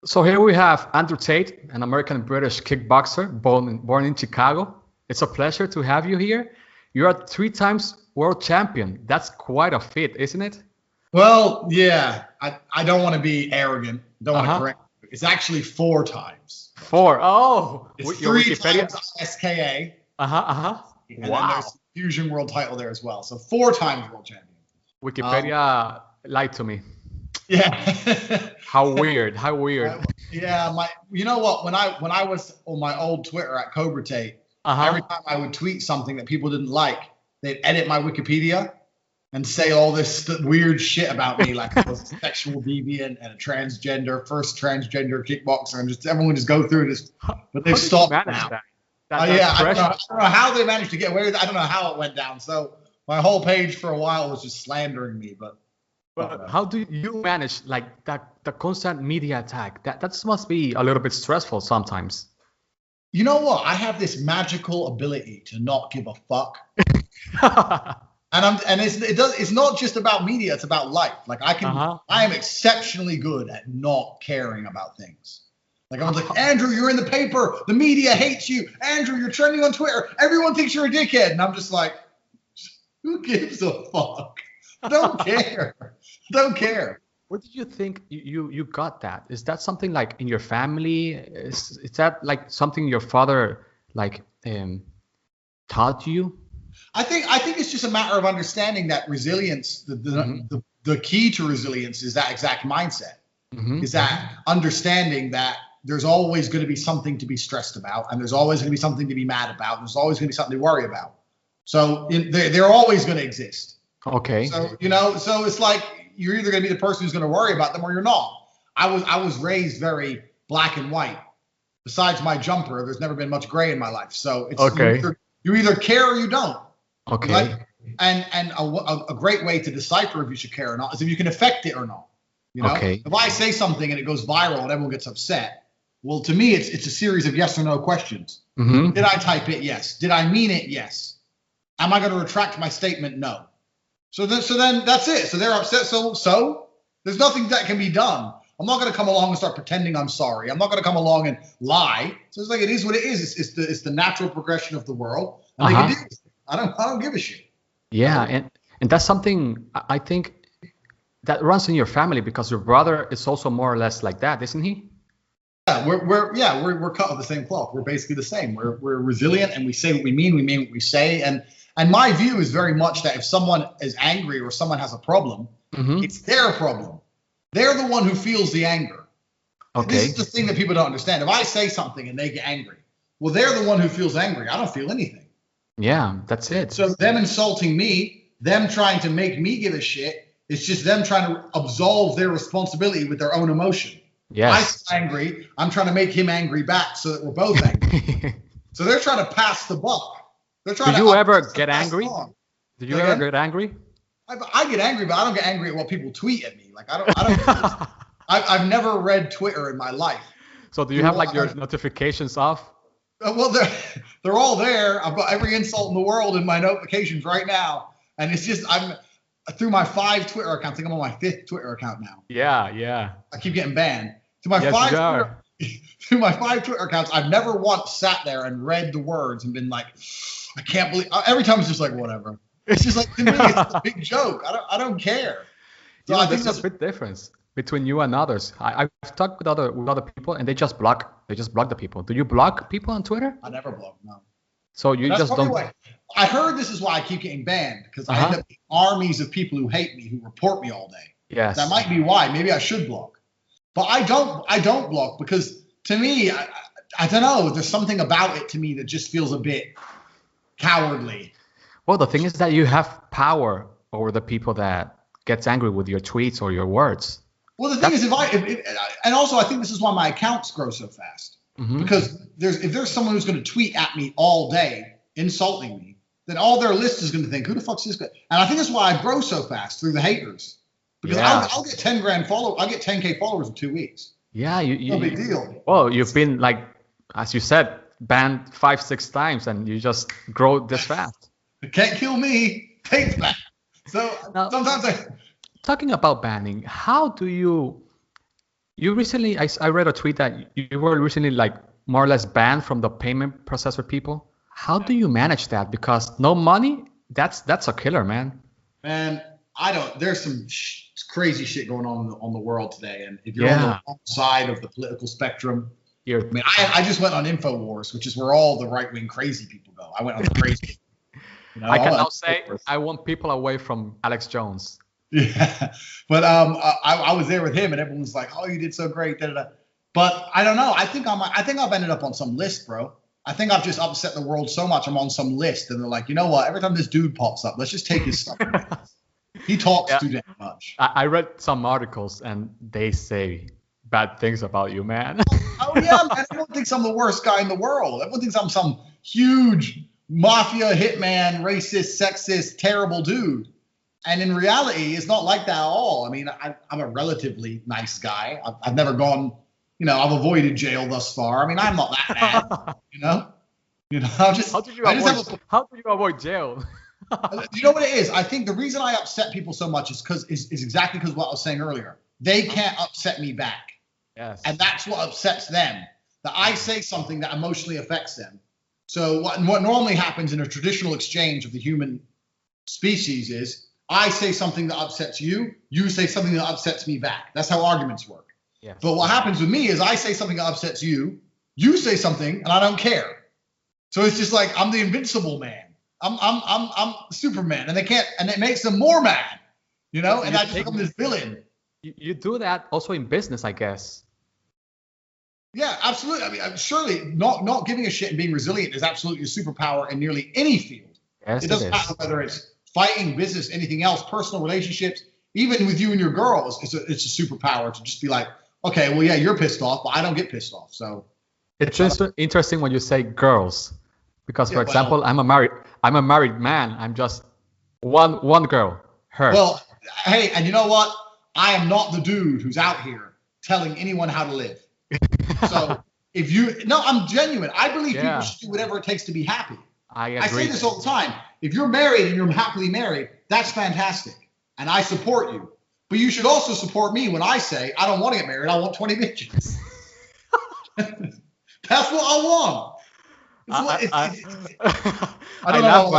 So here we have Andrew Tate, an American-British kickboxer born in Chicago. It's a pleasure to have you here. You're a three times world champion. That's quite a feat, isn't it? Well, yeah, I don't want to be arrogant. Don't want to Uh-huh. correct you. It's actually four times. Four. Oh, It's your three Wikipedia. times ISKA, Uh-huh, uh-huh. and then Wow. there's Fusion World title there as well. So four times world champion. Wikipedia lied to me. Yeah. How weird. How weird. Yeah, you know what? When I was on my old Twitter at Cobra Tate, Uh-huh. every time I would tweet something that people didn't like, they'd edit my Wikipedia and say all this weird shit about me, like I was a sexual deviant and a transgender, first transgender kickboxer, and just everyone just go through this. But they've How did you stopped manage now. that? Yeah, That's pressure. I don't know how they managed to get away with it. I don't know how it went down. So my whole page for a while was just slandering me. But How do you manage like that the constant media attack? That must be a little bit stressful sometimes. you know what? I have this magical ability to not give a fuck. And it's not just about media, it's about life. Like I am exceptionally good at not caring about things. Like I was like, Andrew, you're in the paper, the media hates you. Andrew, you're trending on Twitter, everyone thinks you're a dickhead. And I'm just like, who gives a fuck? Don't care. Don't care. Where did you think you got that? Is that something like in your family? Is that like something your father like taught you? I think it's just a matter of understanding that resilience, the key to resilience is that exact mindset. Is that understanding that there's always going to be something to be stressed about, and there's always going to be something to be mad about, and there's always going to be something to worry about. So they're always going to exist. Okay. So so it's like you're either going to be the person who's going to worry about them or you're not. I was raised very black and white. Besides my jumper, there's never been much gray in my life. So it's okay. you either care or you don't. Okay. Like, and a great way to decipher if you should care or not is if you can affect it or not. You know, Okay. if I say something and it goes viral and everyone gets upset, well, to me, it's a series of yes or no questions. Did I type it? Yes. Did I mean it? Yes. Am I going to retract my statement? No. So then that's it. So they're upset. So there's nothing that can be done. I'm not going to come along and start pretending I'm sorry. I'm not going to come along and lie. So it's like it is what it is. It's the natural progression of the world. And they can do it. I don't give a shit. Yeah, and that's something I think that runs in your family because your brother is also more or less like that, isn't he? Yeah, we're cut of the same cloth. We're basically the same. We're resilient and we say what we mean what we say. And my view is very much that if someone is angry or someone has a problem, it's their problem. They're the one who feels the anger. Okay. This is the thing that people don't understand. If I say something and they get angry, well, they're the one who feels angry. I don't feel anything. Yeah, that's it. So them insulting me, them trying to make me give a shit, it's just them trying to absolve their responsibility with their own emotion. Yes. I'm angry. I'm trying to make him angry back so that we're both angry. So they're trying to pass the buck. They're trying Do you ever get angry? Do you ever get angry? I get angry, but I don't get angry at what people tweet at me. Like I don't. I've never read Twitter in my life. So do you have like your notifications off? Well, they're all there. I've got every insult in the world in my notifications right now, and it's just I'm through my 5 Twitter accounts. I think I'm on my 5th Twitter account now. Yeah. I keep getting banned. Through my 5 Twitter accounts, I've never once sat there and read the words and been like, I can't believe. Every time it's just like whatever. It's just like to me, it's a big joke. I don't care. So I think there's a big difference between you and others. I've talked with other people and they just block the people. Do you block people on Twitter? I never block, no. So you just don't. I heard this is why I keep getting banned because I end up with armies of people who hate me who report me all day. Yes. That might be why. Maybe I should block, but I don't block because to me, I don't know. There's something about it to me that just feels a bit cowardly. Well, the thing is that you have power over the people that gets angry with your tweets or your words. Well, the thing is, and also I think this is why my accounts grow so fast because if there's someone who's going to tweet at me all day insulting me, then all their list is going to think, who the fuck's this guy? And I think that's why I grow so fast through the haters because I'll get 10 grand followers. I'll get 10K followers in 2 weeks. Yeah, no big deal. Well, you've been like, as you said, banned 5-6 times, and you just grow this fast. It can't kill me. Take that. So now, sometimes talking about banning, how do you You recently, I read a tweet that you were recently like more or less banned from the payment processor people. How do you manage that? Because no money, that's a killer, man. Man, I don't. There's some crazy shit going on the world today, and if you're on the wrong side of the political spectrum, I just went on Infowars, which is where all the right wing crazy people go. I went on the crazy. I can now say I want people away from Alex Jones. Yeah, but I was there with him, and everyone was like, "Oh, you did so great." Da, da, da. But I don't know. I think I've ended up on some list, bro. I think I've just upset the world so much. I'm on some list, and they're like, you know what? Every time this dude pops up, let's just take his stuff. He talks too damn much. I read some articles, and they say bad things about you, man. Oh yeah, man. Everyone thinks I'm the worst guy in the world. Everyone thinks I'm some huge mafia hitman, racist, sexist, terrible dude. And in reality, it's not like that at all. I mean, I'm a relatively nice guy. I've never gone, I've avoided jail thus far. I mean, I'm not that bad, I'm just. How do you avoid jail? You know what it is? I think the reason I upset people so much is exactly because what I was saying earlier. They can't upset me back. Yes. And that's what upsets them. That I say something that emotionally affects them. So what normally happens in a traditional exchange of the human species is I say something that upsets you, you say something that upsets me back. That's how arguments work. Yes. But what happens with me is I say something that upsets you, you say something, and I don't care. So it's just like I'm the invincible man. I'm Superman, and it makes them more mad, and I just become this villain. You do that also in business, I guess. Yeah, absolutely. I mean, surely not giving a shit and being resilient is absolutely a superpower in nearly any field. Yes, it doesn't matter whether it's fighting, business, anything else, personal relationships, even with you and your girls, it's a superpower to just be like, okay, well, yeah, you're pissed off, but I don't get pissed off. So it's just interesting when you say girls, because for example, I'm a married man. I'm just one girl, her. Well, hey, and you know what? I am not the dude who's out here telling anyone how to live. So I'm genuine. I believe people should do whatever it takes to be happy. I say this all the time. If you're married and you're happily married, that's fantastic. And I support you. But you should also support me when I say, I don't want to get married. I want 20 bitches. That's what I want. I don't know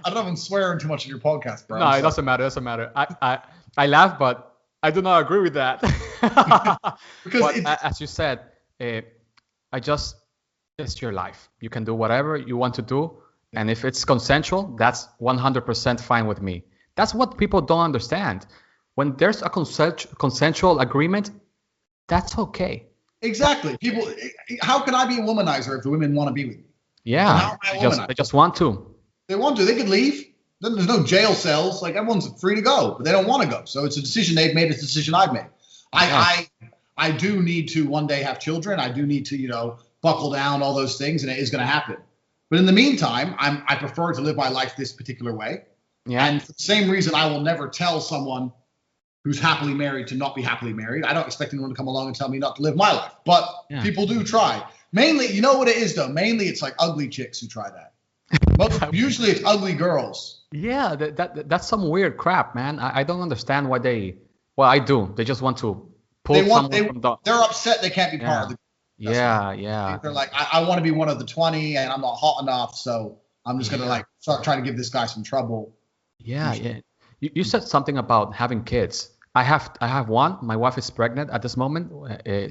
if I'm swearing too much in your podcast, bro. No, it doesn't matter. I laugh, but I do not agree with that. Because as you said, it's your life. You can do whatever you want to do. And if it's consensual, that's 100% fine with me. That's what people don't understand. When there's a consensual agreement, that's okay. Exactly. People, how can I be a womanizer if the women want to be with me? Yeah, they just want to. They want to. They could leave. Then there's no jail cells. Like everyone's free to go, but they don't want to go. So it's a decision they've made. It's a decision I've made. I do need to one day have children. I do need to, buckle down, all those things, and it is going to happen. But in the meantime, I prefer to live my life this particular way. Yeah. And for the same reason, I will never tell someone who's happily married to not be happily married. I don't expect anyone to come along and tell me not to live my life. But people do try. Mainly, you know what it is, though? Mainly, it's like ugly chicks who try that. Usually, it's ugly girls. Yeah, that's some weird crap, man. I don't understand why I do. They just want to pull someone from the... They're upset they can't be part of the... Yeah. They're like, I want to be one of the 20, and I'm not hot enough, so I'm just going to start trying to give this guy some trouble. Yeah. You said something about having kids. I have one. My wife is pregnant at this moment.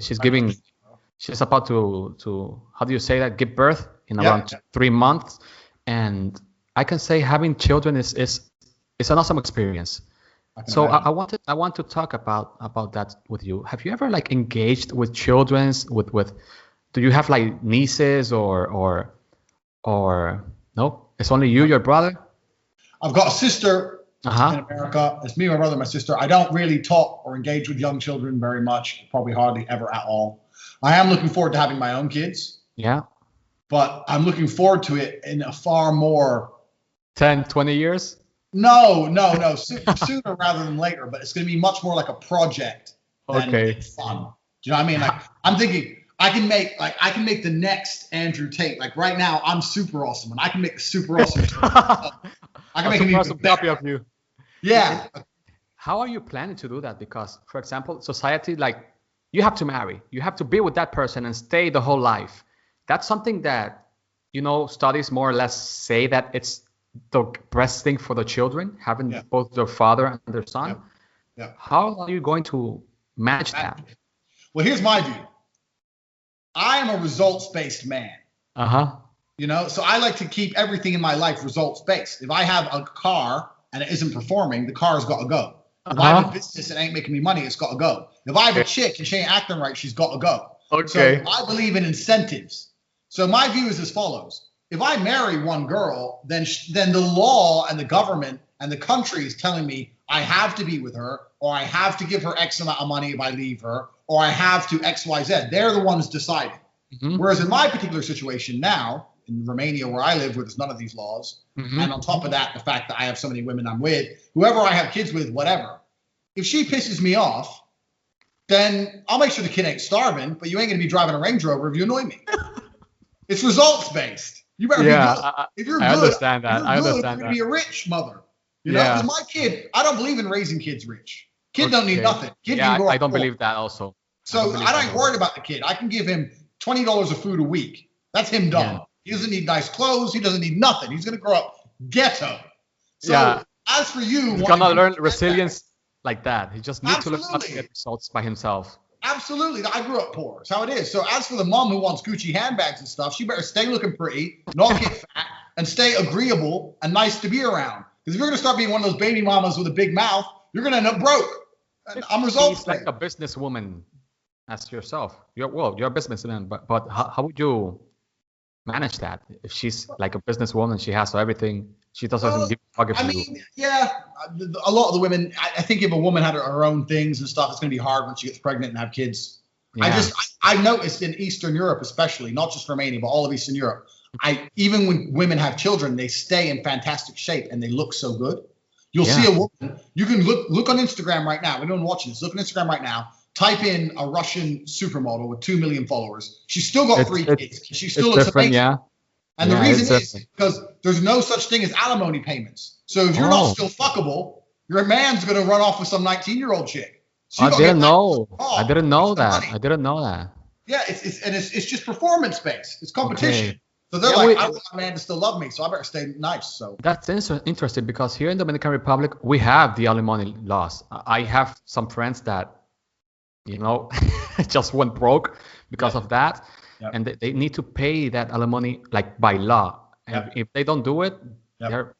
She's about to how do you say that? Give birth in around 3 months. And I can say having children is an awesome experience. So I want to talk about that with you. Have you ever engaged with children with do you have nieces or no? It's only you, your brother? I've got a sister in America. It's me, my brother, my sister. I don't really talk or engage with young children very much, probably hardly ever at all. I am looking forward to having my own kids. Yeah. But I'm looking forward to it in a far more 10, 20 years? No. Sooner rather than later, but it's going to be much more like a project than fun. Do you know what I mean? I'm thinking I can make the next Andrew Tate. Right now, I'm super awesome, and I can make the super awesome. I can make an awesome copy of you. Yeah. How are you planning to do that? Because, for example, society you have to marry. You have to be with that person and stay the whole life. That's something that, studies more or less say that it's the best thing for the children, having both their father and their son. Yeah. How are you going to manage that? Well, here's my view. I am a results-based man. So I like to keep everything in my life results-based. If I have a car and it isn't performing, the car's got to go. If I have a business and it ain't making me money, it's got to go. If I have a chick and she ain't acting right, she's got to go. Okay. So I believe in incentives. So my view is as follows. If I marry one girl, then the law and the government and the country is telling me I have to be with her, or I have to give her X amount of money if I leave her, or I have to X, Y, Z. They're the ones deciding. Whereas in my particular situation now, in Romania where I live, where there's none of these laws, and on top of that, the fact that I have so many women I'm with, whoever I have kids with, whatever, if she pisses me off, then I'll make sure the kid ain't starving, but you ain't going to be driving a Range Rover if you annoy me. It's results-based. You better be good. If you're good, I understand that. You're going to be a rich mother. You know, because my kid, I don't believe in raising kids rich. Kid don't need nothing. Kid I don't believe that also. So I ain't worried about the kid. I can give him $20 of food a week. That's him done. He doesn't need nice clothes. He doesn't need nothing. He's going to grow up ghetto. So as for you, he's going to learn resilience like that. He just needs to learn how to get results by himself. Absolutely. I grew up poor. That's how it is. So as for the mom who wants Gucci handbags and stuff, she better stay looking pretty, not get fat, and stay agreeable and nice to be around. Because if you're going to start being one of those baby mamas with a big mouth, you're going to end up broke. And I'm results. She's like a businesswoman as yourself. You're a businessman, but how would you manage that? If she's like a businesswoman, she has everything. She doesn't give a fuck if a lot of the women, I think if a woman had her own things and stuff, it's going to be hard when she gets pregnant and have kids. Yeah. I noticed in Eastern Europe, especially, not just Romania, but all of Eastern Europe, even when women have children, they stay in fantastic shape and they look so good. You'll see a woman, you can look on Instagram right now. Anyone watching this, look on Instagram right now, type in a Russian supermodel with 2 million followers. She's still got 3 kids. She still looks amazing. And the reason is because there's no such thing as alimony payments. So if you're not still fuckable, your man's going to run off with some 19-year-old chick. So I didn't know that. Yeah, it's just performance based. It's competition. Okay. So they're I want my man to still love me, so I better stay nice. So that's interesting because here in the Dominican Republic we have the alimony laws. I have some friends that, just went broke because of that. Yep. And they need to pay that alimony like by law. And if they don't do it, they're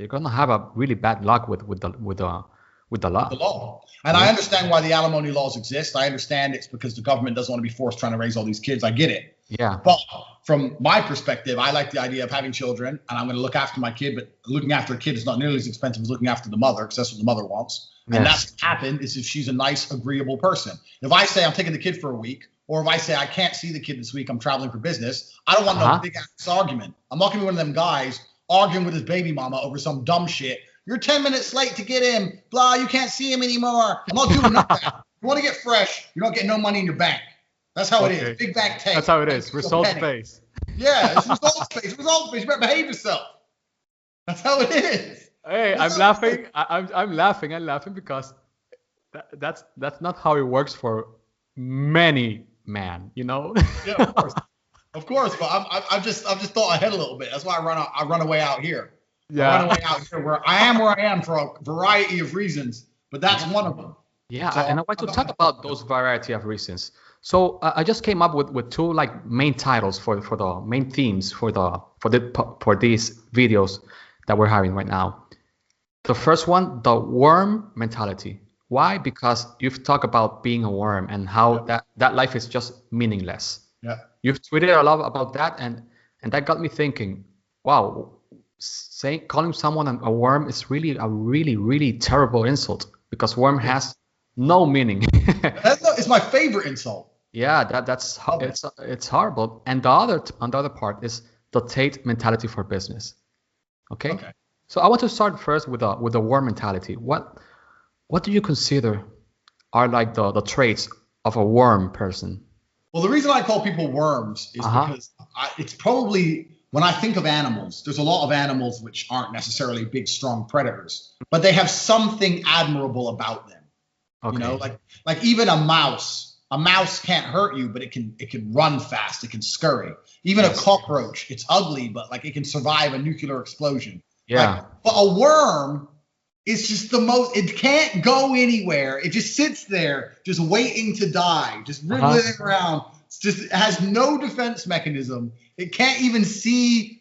gonna have a really bad luck with the law. The law. And I understand why the alimony laws exist. I understand it's because the government doesn't want to be forced trying to raise all these kids. I get it. Yeah. But from my perspective, I like the idea of having children, and I'm going to look after my kid. But looking after a kid is not nearly as expensive as looking after the mother, because that's what the mother wants. And that's what happened is if she's a nice, agreeable person. If I say I'm taking the kid for a week, or if I say I can't see the kid this week, I'm traveling for business, I don't want no big ass argument. I'm not going to be one of them guys arguing with his baby mama over some dumb shit. You're 10 minutes late to get him. Blah, you can't see him anymore. I'm not doing that. You want to get fresh, you don't get no money in your bank. That's how it is. Big bank take. That's how it is. Results based. Yeah, it's results based. Results based. You better behave yourself. That's how it is. Hey, I'm laughing. I'm laughing because that's not how it works for many men. Yeah, of course. But I've just thought ahead a little bit. That's why I run away out here. Yeah. I run away out here where I am for a variety of reasons, but that's one of them. Yeah, so, and I want to talk about those variety of reasons. So I just came up with two like main titles for the main themes for these videos that we're having right now. The first one, the worm mentality. Why? Because you've talked about being a worm and how that life is just meaningless. Yeah. You've tweeted a lot about that, and that got me thinking, wow, calling someone a worm is really a really terrible insult, because worm has no meaning. It's my favorite insult. Yeah, it's horrible. And on the other part is the Tate mentality for business. Okay. So I want to start first with the worm mentality. What do you consider are like the traits of a worm person? Well, the reason I call people worms is because it's probably, when I think of animals, there's a lot of animals which aren't necessarily big, strong predators, but they have something admirable about them. Okay. You know, like even a mouse can't hurt you, but it can run fast, it can scurry. Even a cockroach, it's ugly, but like it can survive a nuclear explosion. Yeah. Like, but a worm is just the most, it can't go anywhere. It just sits there, just waiting to die, just wriggling around. It has no defense mechanism. It can't see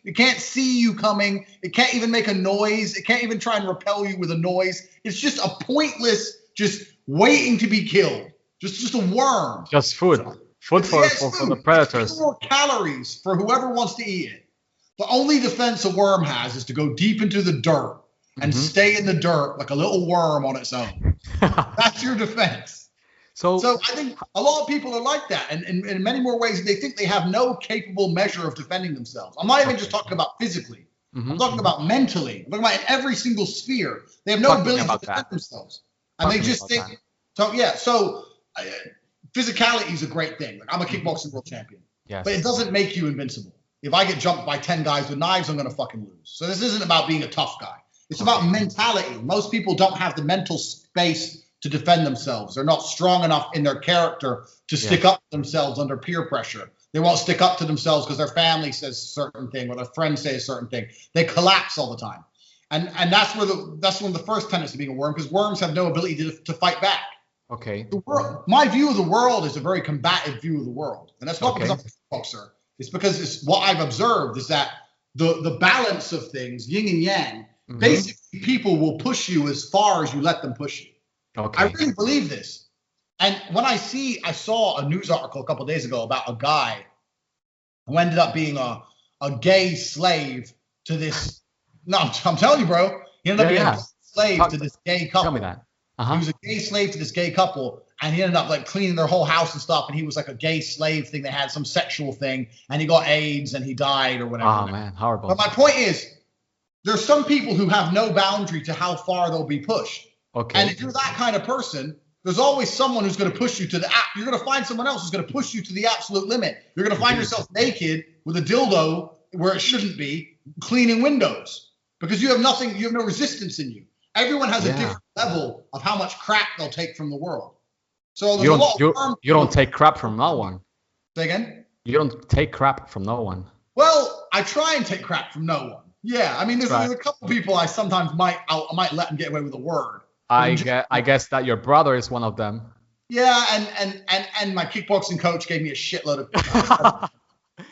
you coming. It can't even make a noise. It can't even try and repel you with a noise. It's just a pointless, just waiting to be killed. Just a worm. Just food. Food for the predators. More calories for whoever wants to eat it. The only defense a worm has is to go deep into the dirt and stay in the dirt like a little worm on its own. That's your defense. So I think a lot of people are like that, and in many more ways they think they have no capable measure of defending themselves. I'm not even just talking about physically. I'm talking about mentally. I'm talking about in every single sphere. They have no ability to defend themselves, and they just think. So physicality is a great thing. Like, I'm a kickboxing world champion, but it doesn't make you invincible. If I get jumped by 10 guys with knives, I'm going to fucking lose. So this isn't about being a tough guy. It's about mentality. Most people don't have the mental space to defend themselves. They're not strong enough in their character to stick up to themselves under peer pressure. They won't stick up to themselves because their family says a certain thing or their friends say a certain thing. They collapse all the time. And that's one of the first tenets of being a worm, because worms have no ability to fight back. Okay. My view of the world is a very combative view of the world. And that's not because I'm a kickboxer. It's because it's what I've observed is that the balance of things, yin and yang, basically people will push you as far as you let them push you. Okay. I really believe this. And when I saw a news article a couple of days ago about a guy who ended up being a gay slave to this. No, I'm telling you, bro. He ended up being a slave to this gay couple. Tell me that. He was a gay slave to this gay couple, and he ended up like cleaning their whole house and stuff. And he was like a gay slave thing. They had some sexual thing, and he got AIDS and he died or whatever. Oh man, horrible. But my point is, there's some people who have no boundary to how far they'll be pushed. Okay. And if you're that kind of person, there's always someone who's going to push you to you're going to find someone else who's going to push you to the absolute limit. You're going to find yourself naked with a dildo where it shouldn't be, cleaning windows, because you have no resistance in you. Everyone has a different level of how much crap they'll take from the world. So there's you don't take crap from no one. Say again? You don't take crap from no one. Well, I try and take crap from no one. Yeah, I mean, there's a couple people I sometimes might let them get away with a word. I guess that your brother is one of them. Yeah, and my kickboxing coach gave me a shitload of.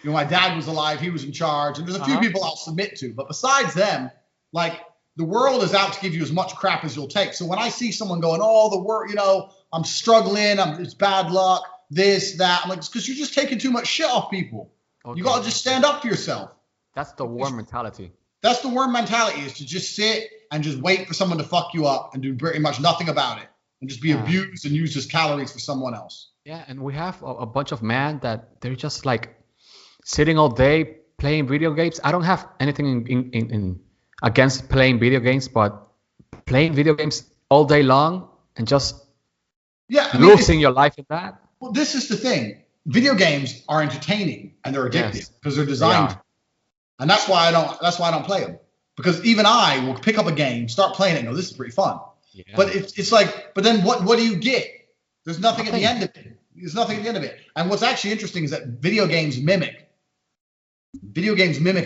My dad was alive; he was in charge, and there's a few people I'll submit to. But besides them, like, the world is out to give you as much crap as you'll take. So when I see someone going, "Oh, the world, I'm struggling, it's bad luck, this, that," I'm like, it's because you're just taking too much shit off people. Okay. You gotta just stand up for yourself. That's the worm mentality. That's the worm mentality, is to just sit and just wait for someone to fuck you up and do pretty much nothing about it, and just be abused and used as calories for someone else. Yeah, and we have a bunch of men that they're just like sitting all day playing video games. I don't have anything in against playing video games, but playing video games all day long and just losing your life in that. Well, this is the thing. Video games are entertaining and they're addictive because they're designed. And that's why I don't play them. Because even I will pick up a game, start playing it, and go, this is pretty fun. Yeah. But it's like, but then what do you get? There's nothing at the end of it. There's nothing at the end of it. And what's actually interesting is that video games mimic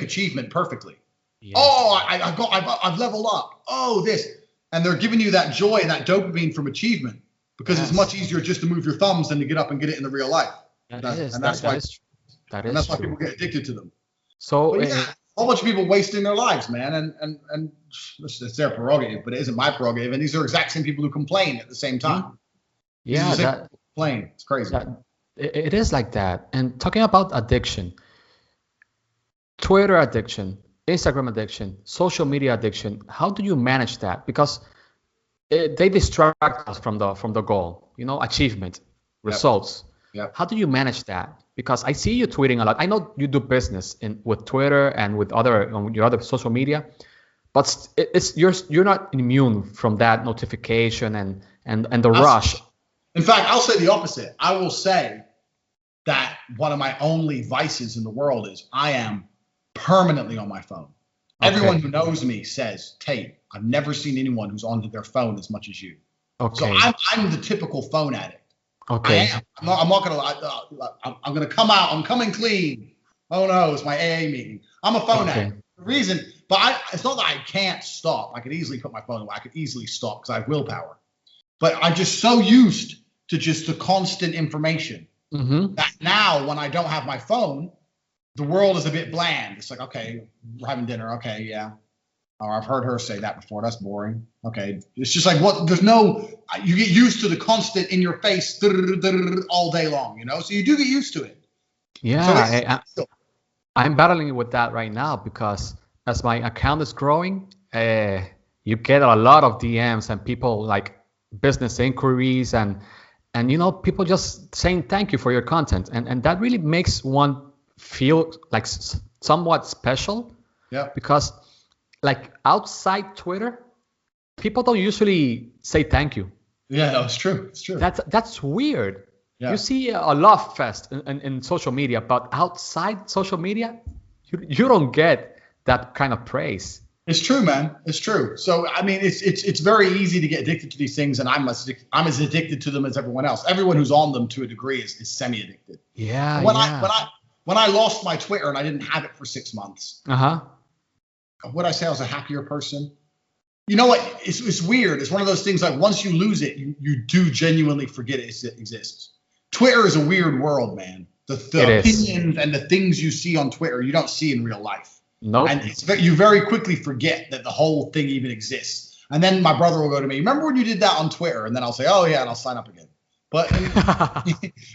achievement perfectly. Yeah. Oh, I've leveled up. Oh, this. And they're giving you that joy and that dopamine from achievement, because it's much easier just to move your thumbs than to get up and get it in the real life. That's why people get addicted to them. So a whole bunch of people wasting their lives, man, and it's their prerogative, but it isn't my prerogative. And these are exact same people who complain at the same time. Yeah, complain. It's crazy. It is like that. And talking about addiction, Twitter addiction, Instagram addiction, social media addiction, how do you manage that? Because they distract us from the goal, achievement, results. Yep. How do you manage that? Because I see you tweeting a lot. I know you do business with Twitter and with your other social media, but you're not immune from that notification and the rush. In fact, I'll say the opposite. I will say that one of my only vices in the world is I am permanently on my phone. Okay. Everyone who knows me says, Tate, I've never seen anyone who's on their phone as much as you. So Okay. I'm the typical phone addict. Okay. I am. I'm not gonna. I'm gonna come out. I'm coming clean. Oh no, it's my AA meeting. I'm a phone Okay. addict. The reason, but it's not that I can't stop. I could easily put my phone away. I could easily stop because I have willpower. But I'm just so used to just the constant information that now when I don't have my phone, the world is a bit bland. It's like, okay, we're having dinner. Okay, yeah. Or I've heard her say that before. That's boring. Okay. It's just like what there's no, you get used to the constant in your face all day long, you know? So you do get used to it. Yeah, I'm battling with that right now because as my account is growing, you get a lot of DMs and people like business inquiries and people just saying thank you for your content and that really makes one feel like somewhat special. Yeah. Because like outside Twitter, people don't usually say thank you. Yeah, no, it's true. It's true. That's weird. Yeah. You see a love fest in social media, but outside social media, you don't get that kind of praise. It's true, man. It's true. So I mean, it's very easy to get addicted to these things, and I'm as addicted to them as everyone else. Everyone who's on them to a degree is semi-addicted. Yeah. When I lost my Twitter and I didn't have it for 6 months. Would I say I was a happier person? You know what? It's weird. It's one of those things like once you lose it, you do genuinely forget it exists. Twitter is a weird world, man. The opinions and the things you see on Twitter, you don't see in real life. No. Nope. And you very quickly forget that the whole thing even exists. And then my brother will go to me, remember when you did that on Twitter? And then I'll say, oh, yeah, and I'll sign up again. But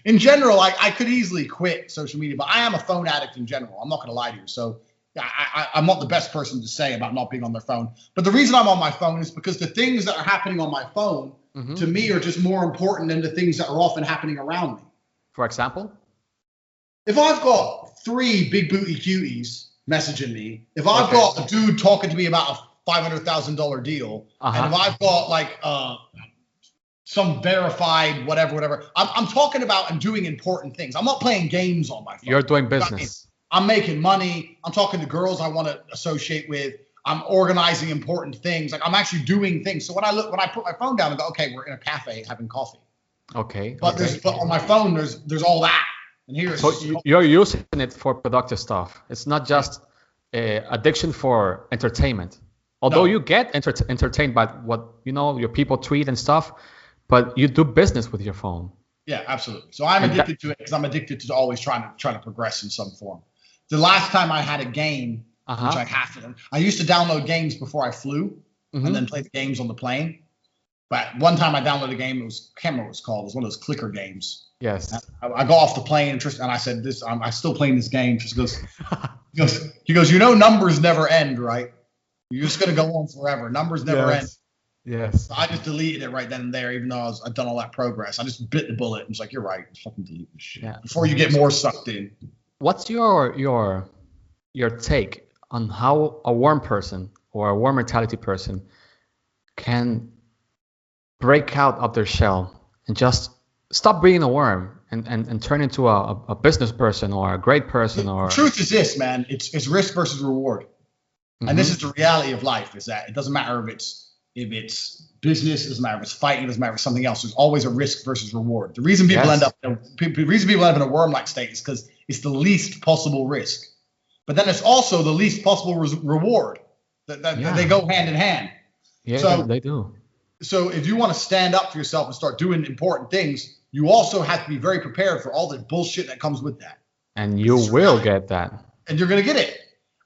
in general, I could easily quit social media, but I am a phone addict in general. I'm not going to lie to you. So I'm not the best person to say about not being on their phone. But the reason I'm on my phone is because the things that are happening on my phone to me are just more important than the things that are often happening around me. For example? If I've got 3 big booty cuties messaging me, if I've got a dude talking to me about a $500,000 deal, and if I've got like some verified whatever, I'm talking about and doing important things. I'm not playing games on my phone. You're doing business. I'm making money. I'm talking to girls I want to associate with. I'm organizing important things. Like I'm actually doing things. So when I put my phone down and go, okay, we're in a cafe having coffee. Okay. But on my phone there's all that. And here so you're using it for productive stuff. It's not just addiction for entertainment. Although you get entertained by what your people tweet and stuff, but you do business with your phone. Yeah, absolutely. So I'm addicted to it because I'm addicted to always trying to progress in some form. The last time I had a game, which I have to, I used to download games before I flew and then play the games on the plane. But one time I downloaded a game, I can't remember what it was called. It was one of those clicker games. Yes. I got off the plane and I said, I'm still playing this game. Just he goes, numbers never end, right? You're just going to go on forever. Numbers never end. Yes. So I just deleted it right then and there, even though I'd done all that progress. I just bit the bullet and was like, you're right. Fucking delete this shit before you get more sucked in. What's your take on how a warm person or a warm mentality person can break out of their shell and just stop being a worm and turn into a business person or a great person? The truth is this, man. It's risk versus reward. And this is the reality of life, is that it doesn't matter if it's business, it doesn't matter if it's fighting, it doesn't matter if it's something else. There's always a risk versus reward. The reason people end up in a worm-like state is because it's the least possible risk. But then it's also the least possible reward. That they go hand in hand. Yeah, so, they do. So if you want to stand up for yourself and start doing important things, you also have to be very prepared for all the bullshit that comes with that. And you will get that. And you're going to get it.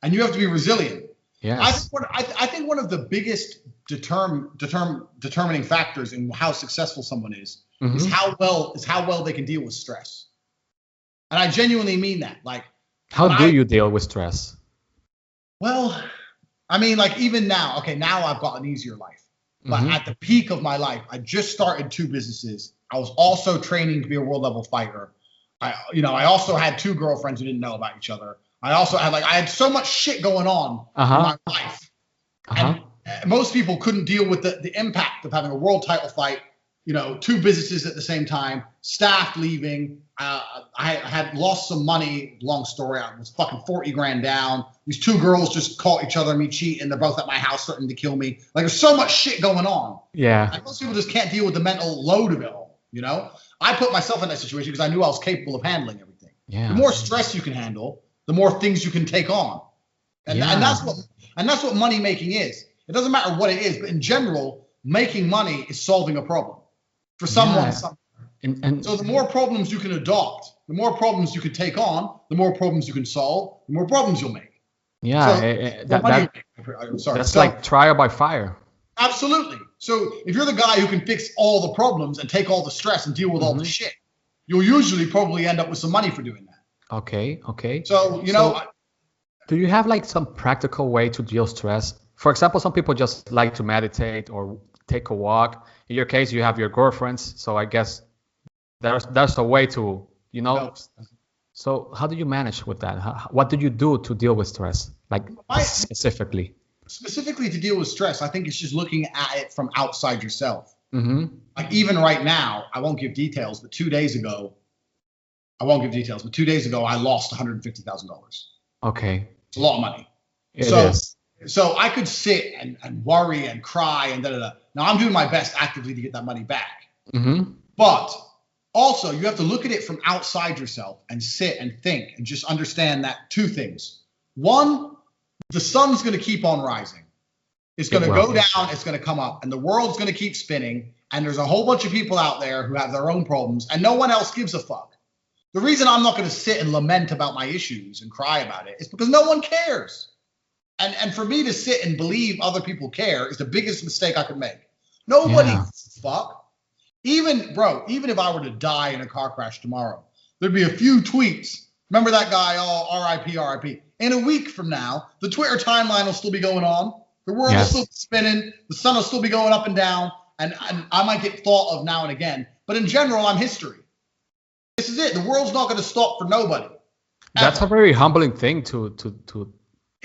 And you have to be resilient. Yes. I think one of the biggest determining factors in how successful someone is how well they can deal with stress. And I genuinely mean that. Like, how do you deal with stress? Well, I mean, like even now, now I've got an easier life. But at the peak of my life, I just started 2 businesses. I was also training to be a world level fighter. I also had 2 girlfriends who didn't know about each other. I also had I had so much shit going on in my life. And most people couldn't deal with the impact of having a world title fight, 2 businesses at the same time, staff leaving. I had lost some money. Long story. I was fucking 40 grand down. These two girls just caught each other and me cheating. They're both at my house threatening to kill me. Like, there's so much shit going on. Yeah. And most people just can't deal with the mental load of it all, you know? I put myself in that situation because I knew I was capable of handling everything. Yeah. The more stress you can handle, the more things you can take on. And that's what money making is. It doesn't matter what it is, but in general, making money is solving a problem for someone. And so the more problems you can adopt, the more problems you can take on, the more problems you can solve, the more problems you'll make. Yeah, that's like trial by fire. Absolutely. So if you're the guy who can fix all the problems and take all the stress and deal with all the shit, you'll usually probably end up with some money for doing that. Okay. So, you know, do you have like some practical way to deal stress? For example, some people just like to meditate or take a walk. In your case, you have your girlfriends, so I guess there's a way to, you know. Helps. So how do you manage with that? What do you do to deal with stress, like specifically? Specifically to deal with stress, I think it's just looking at it from outside yourself. Mm-hmm. Like even right now, I won't give details, but 2 days ago, I lost $150,000. Okay. It's a lot of money. It is. So I could sit and worry and cry and da-da-da. Now I'm doing my best actively to get that money back. Mm-hmm. But also you have to look at it from outside yourself and sit and think and just understand that two things. One, the sun's going to keep on rising. It's going to go down. It's going to come up. And the world's going to keep spinning. And there's a whole bunch of people out there who have their own problems. And no one else gives a fuck. The reason I'm not going to sit and lament about my issues and cry about it is because no one cares. And for me to sit and believe other people care is the biggest mistake I could make. Nobody gives a fuck. Even if I were to die in a car crash tomorrow, there'd be a few tweets. Remember that guy, RIP, RIP. In a week from now, the Twitter timeline will still be going on. The world will still be spinning. The sun will still be going up and down. And I might get thought of now and again. But in general, I'm history. This is it. The world's not going to stop for nobody. That's a very humbling thing to.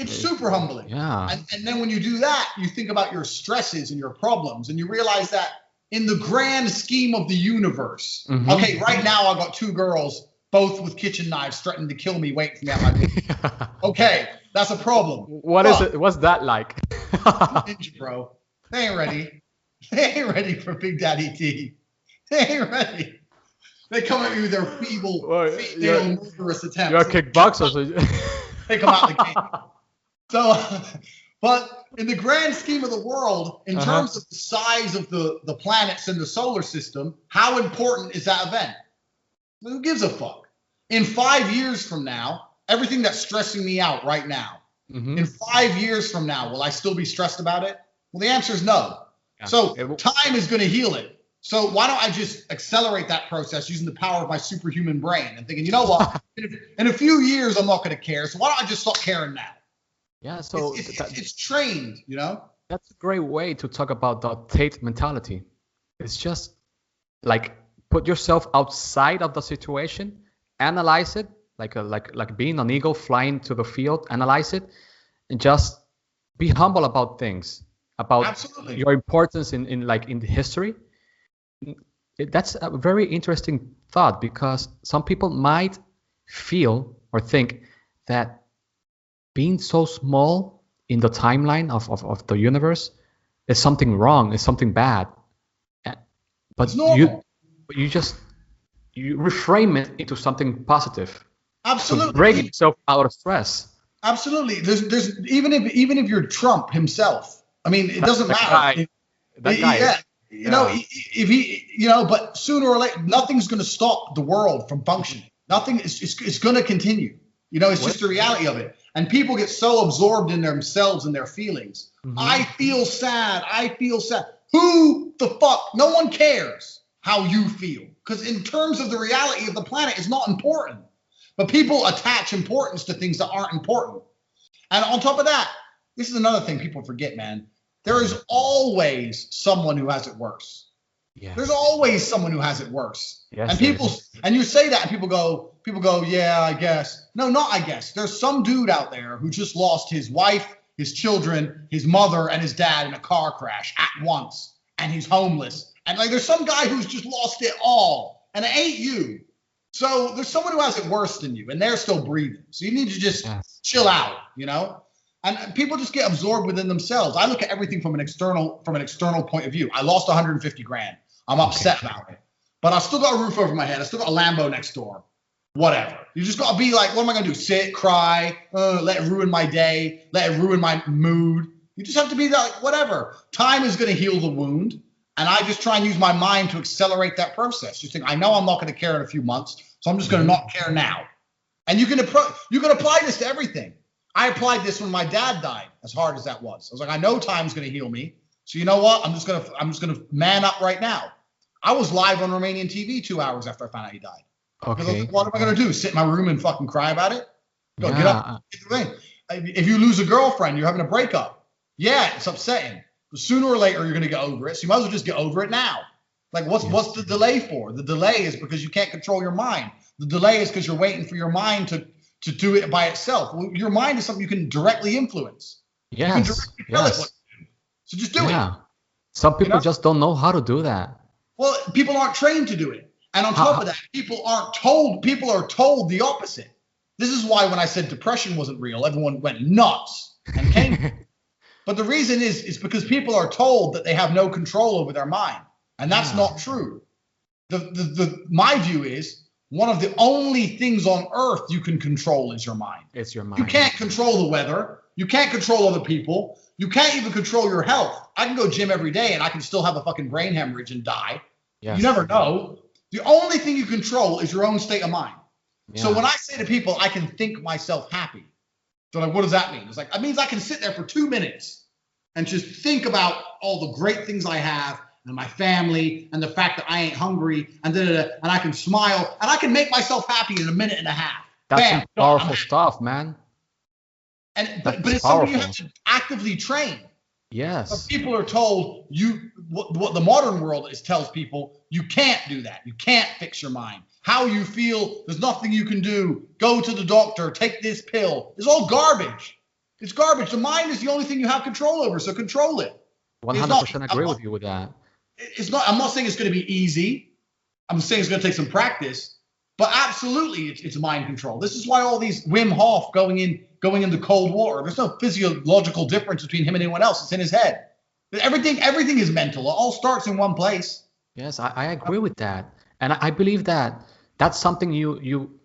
It's super humbling. Yeah. And then when you do that, you think about your stresses and your problems, and you realize that in the grand scheme of the universe, okay, right now I've got two girls, both with kitchen knives, threatening to kill me, waiting for me at my door. Okay, that's a problem. Is it? What's that like? Ninja, bro. They ain't ready. They ain't ready for Big Daddy T. They ain't ready. They come at me with their feeble murderous attempts. You're a kickboxer. So they come out the game. So, but in the grand scheme of the world, in terms of the size of the planets in the solar system, how important is that event? Who gives a fuck? In 5 years from now, everything that's stressing me out right now, in 5 years from now, will I still be stressed about it? Well, the answer is no. Yeah. So time is going to heal it. So why don't I just accelerate that process using the power of my superhuman brain and thinking, you know what, in a few years, I'm not going to care. So why don't I just stop caring now? Yeah, so it's trained, you know? That's a great way to talk about the Tate mentality. It's just like put yourself outside of the situation, analyze it, like being an eagle flying to the field, analyze it, and just be humble about things, about your importance in the history. That's a very interesting thought, because some people might feel or think that being so small in the timeline of the universe is something wrong, is something bad. But you reframe it into something positive. Absolutely. To break yourself out of stress. Absolutely. There's even if you're Trump himself, I mean, it doesn't matter. That guy. Yeah. You know, if he, you know, but sooner or later, nothing's going to stop the world from functioning. Nothing is, it's going to continue. You know, it's just the reality of it. And people get so absorbed in themselves and their feelings. I feel sad. Who the fuck? No one cares how you feel. Because in terms of the reality of the planet, it's not important. But people attach importance to things that aren't important. And on top of that, this is another thing people forget, man. There is always someone who has it worse. Yes. There's always someone who has it worse. Yes, and and you say that and people go, yeah, I guess. No, not I guess. There's some dude out there who just lost his wife, his children, his mother, and his dad in a car crash at once. And he's homeless. And like there's some guy who's just lost it all. and it ain't you. So there's someone who has it worse than you, and they're still breathing. So you need to just chill out, you know? And people just get absorbed within themselves. I look at everything from an external point of view. I lost 150 grand. I'm upset about it. But I still got a roof over my head. I still got a Lambo next door. Whatever. You just got to be like, what am I going to do? Sit, cry, let it ruin my day, let it ruin my mood. You just have to be like, whatever. Time is going to heal the wound. And I just try and use my mind to accelerate that process. You think, I know I'm not going to care in a few months, so I'm just going to not care now. And you can apply this to everything. I applied this when my dad died, as hard as that was. I was like, I know time's going to heal me. So you know what? I'm just going to man up right now. I was live on Romanian TV 2 hours after I found out he died. Okay. Like, what am I going to do? Sit in my room and fucking cry about it? Go get up. Get the thing. If you lose a girlfriend, you're having a breakup. Yeah, it's upsetting. But sooner or later, you're going to get over it. So you might as well just get over it now. Like, what's the delay for? The delay is because you can't control your mind. The delay is because you're waiting for your mind to do it by itself. Well, your mind is something you can directly influence. Yes. You can directly tell it what to do. So just do it. Some people just don't know how to do that. Well, people aren't trained to do it. And on top of that, people are told the opposite. This is why when I said depression wasn't real, everyone went nuts and came. But the reason is because people are told that they have no control over their mind. And that's not true. My view is one of the only things on earth you can control is your mind. It's your mind. You can't control the weather. You can't control other people. You can't even control your health. I can go gym every day and I can still have a fucking brain hemorrhage and die. Yes. You never know. The only thing you control is your own state of mind. Yeah. So when I say to people, I can think myself happy, they're like, what does that mean? It's like, it means I can sit there for 2 minutes and just think about all the great things I have and my family and the fact that I ain't hungry and and I can smile and I can make myself happy in a minute and a half. That's powerful stuff, man. But it's something you have to actively train. Yes. But people are told what the modern world tells people, you can't do that. You can't fix your mind. How you feel, there's nothing you can do. Go to the doctor, take this pill. It's all garbage. It's garbage. The mind is the only thing you have control over, so control it. 100% agree with you with that. I'm not saying it's going to be easy. I'm saying it's going to take some practice. But absolutely, it's mind control. This is why all these Wim Hof going into cold water. There's no physiological difference between him and anyone else. It's in his head. Everything is mental. It all starts in one place. Yes, I agree with that. And I believe that that's something you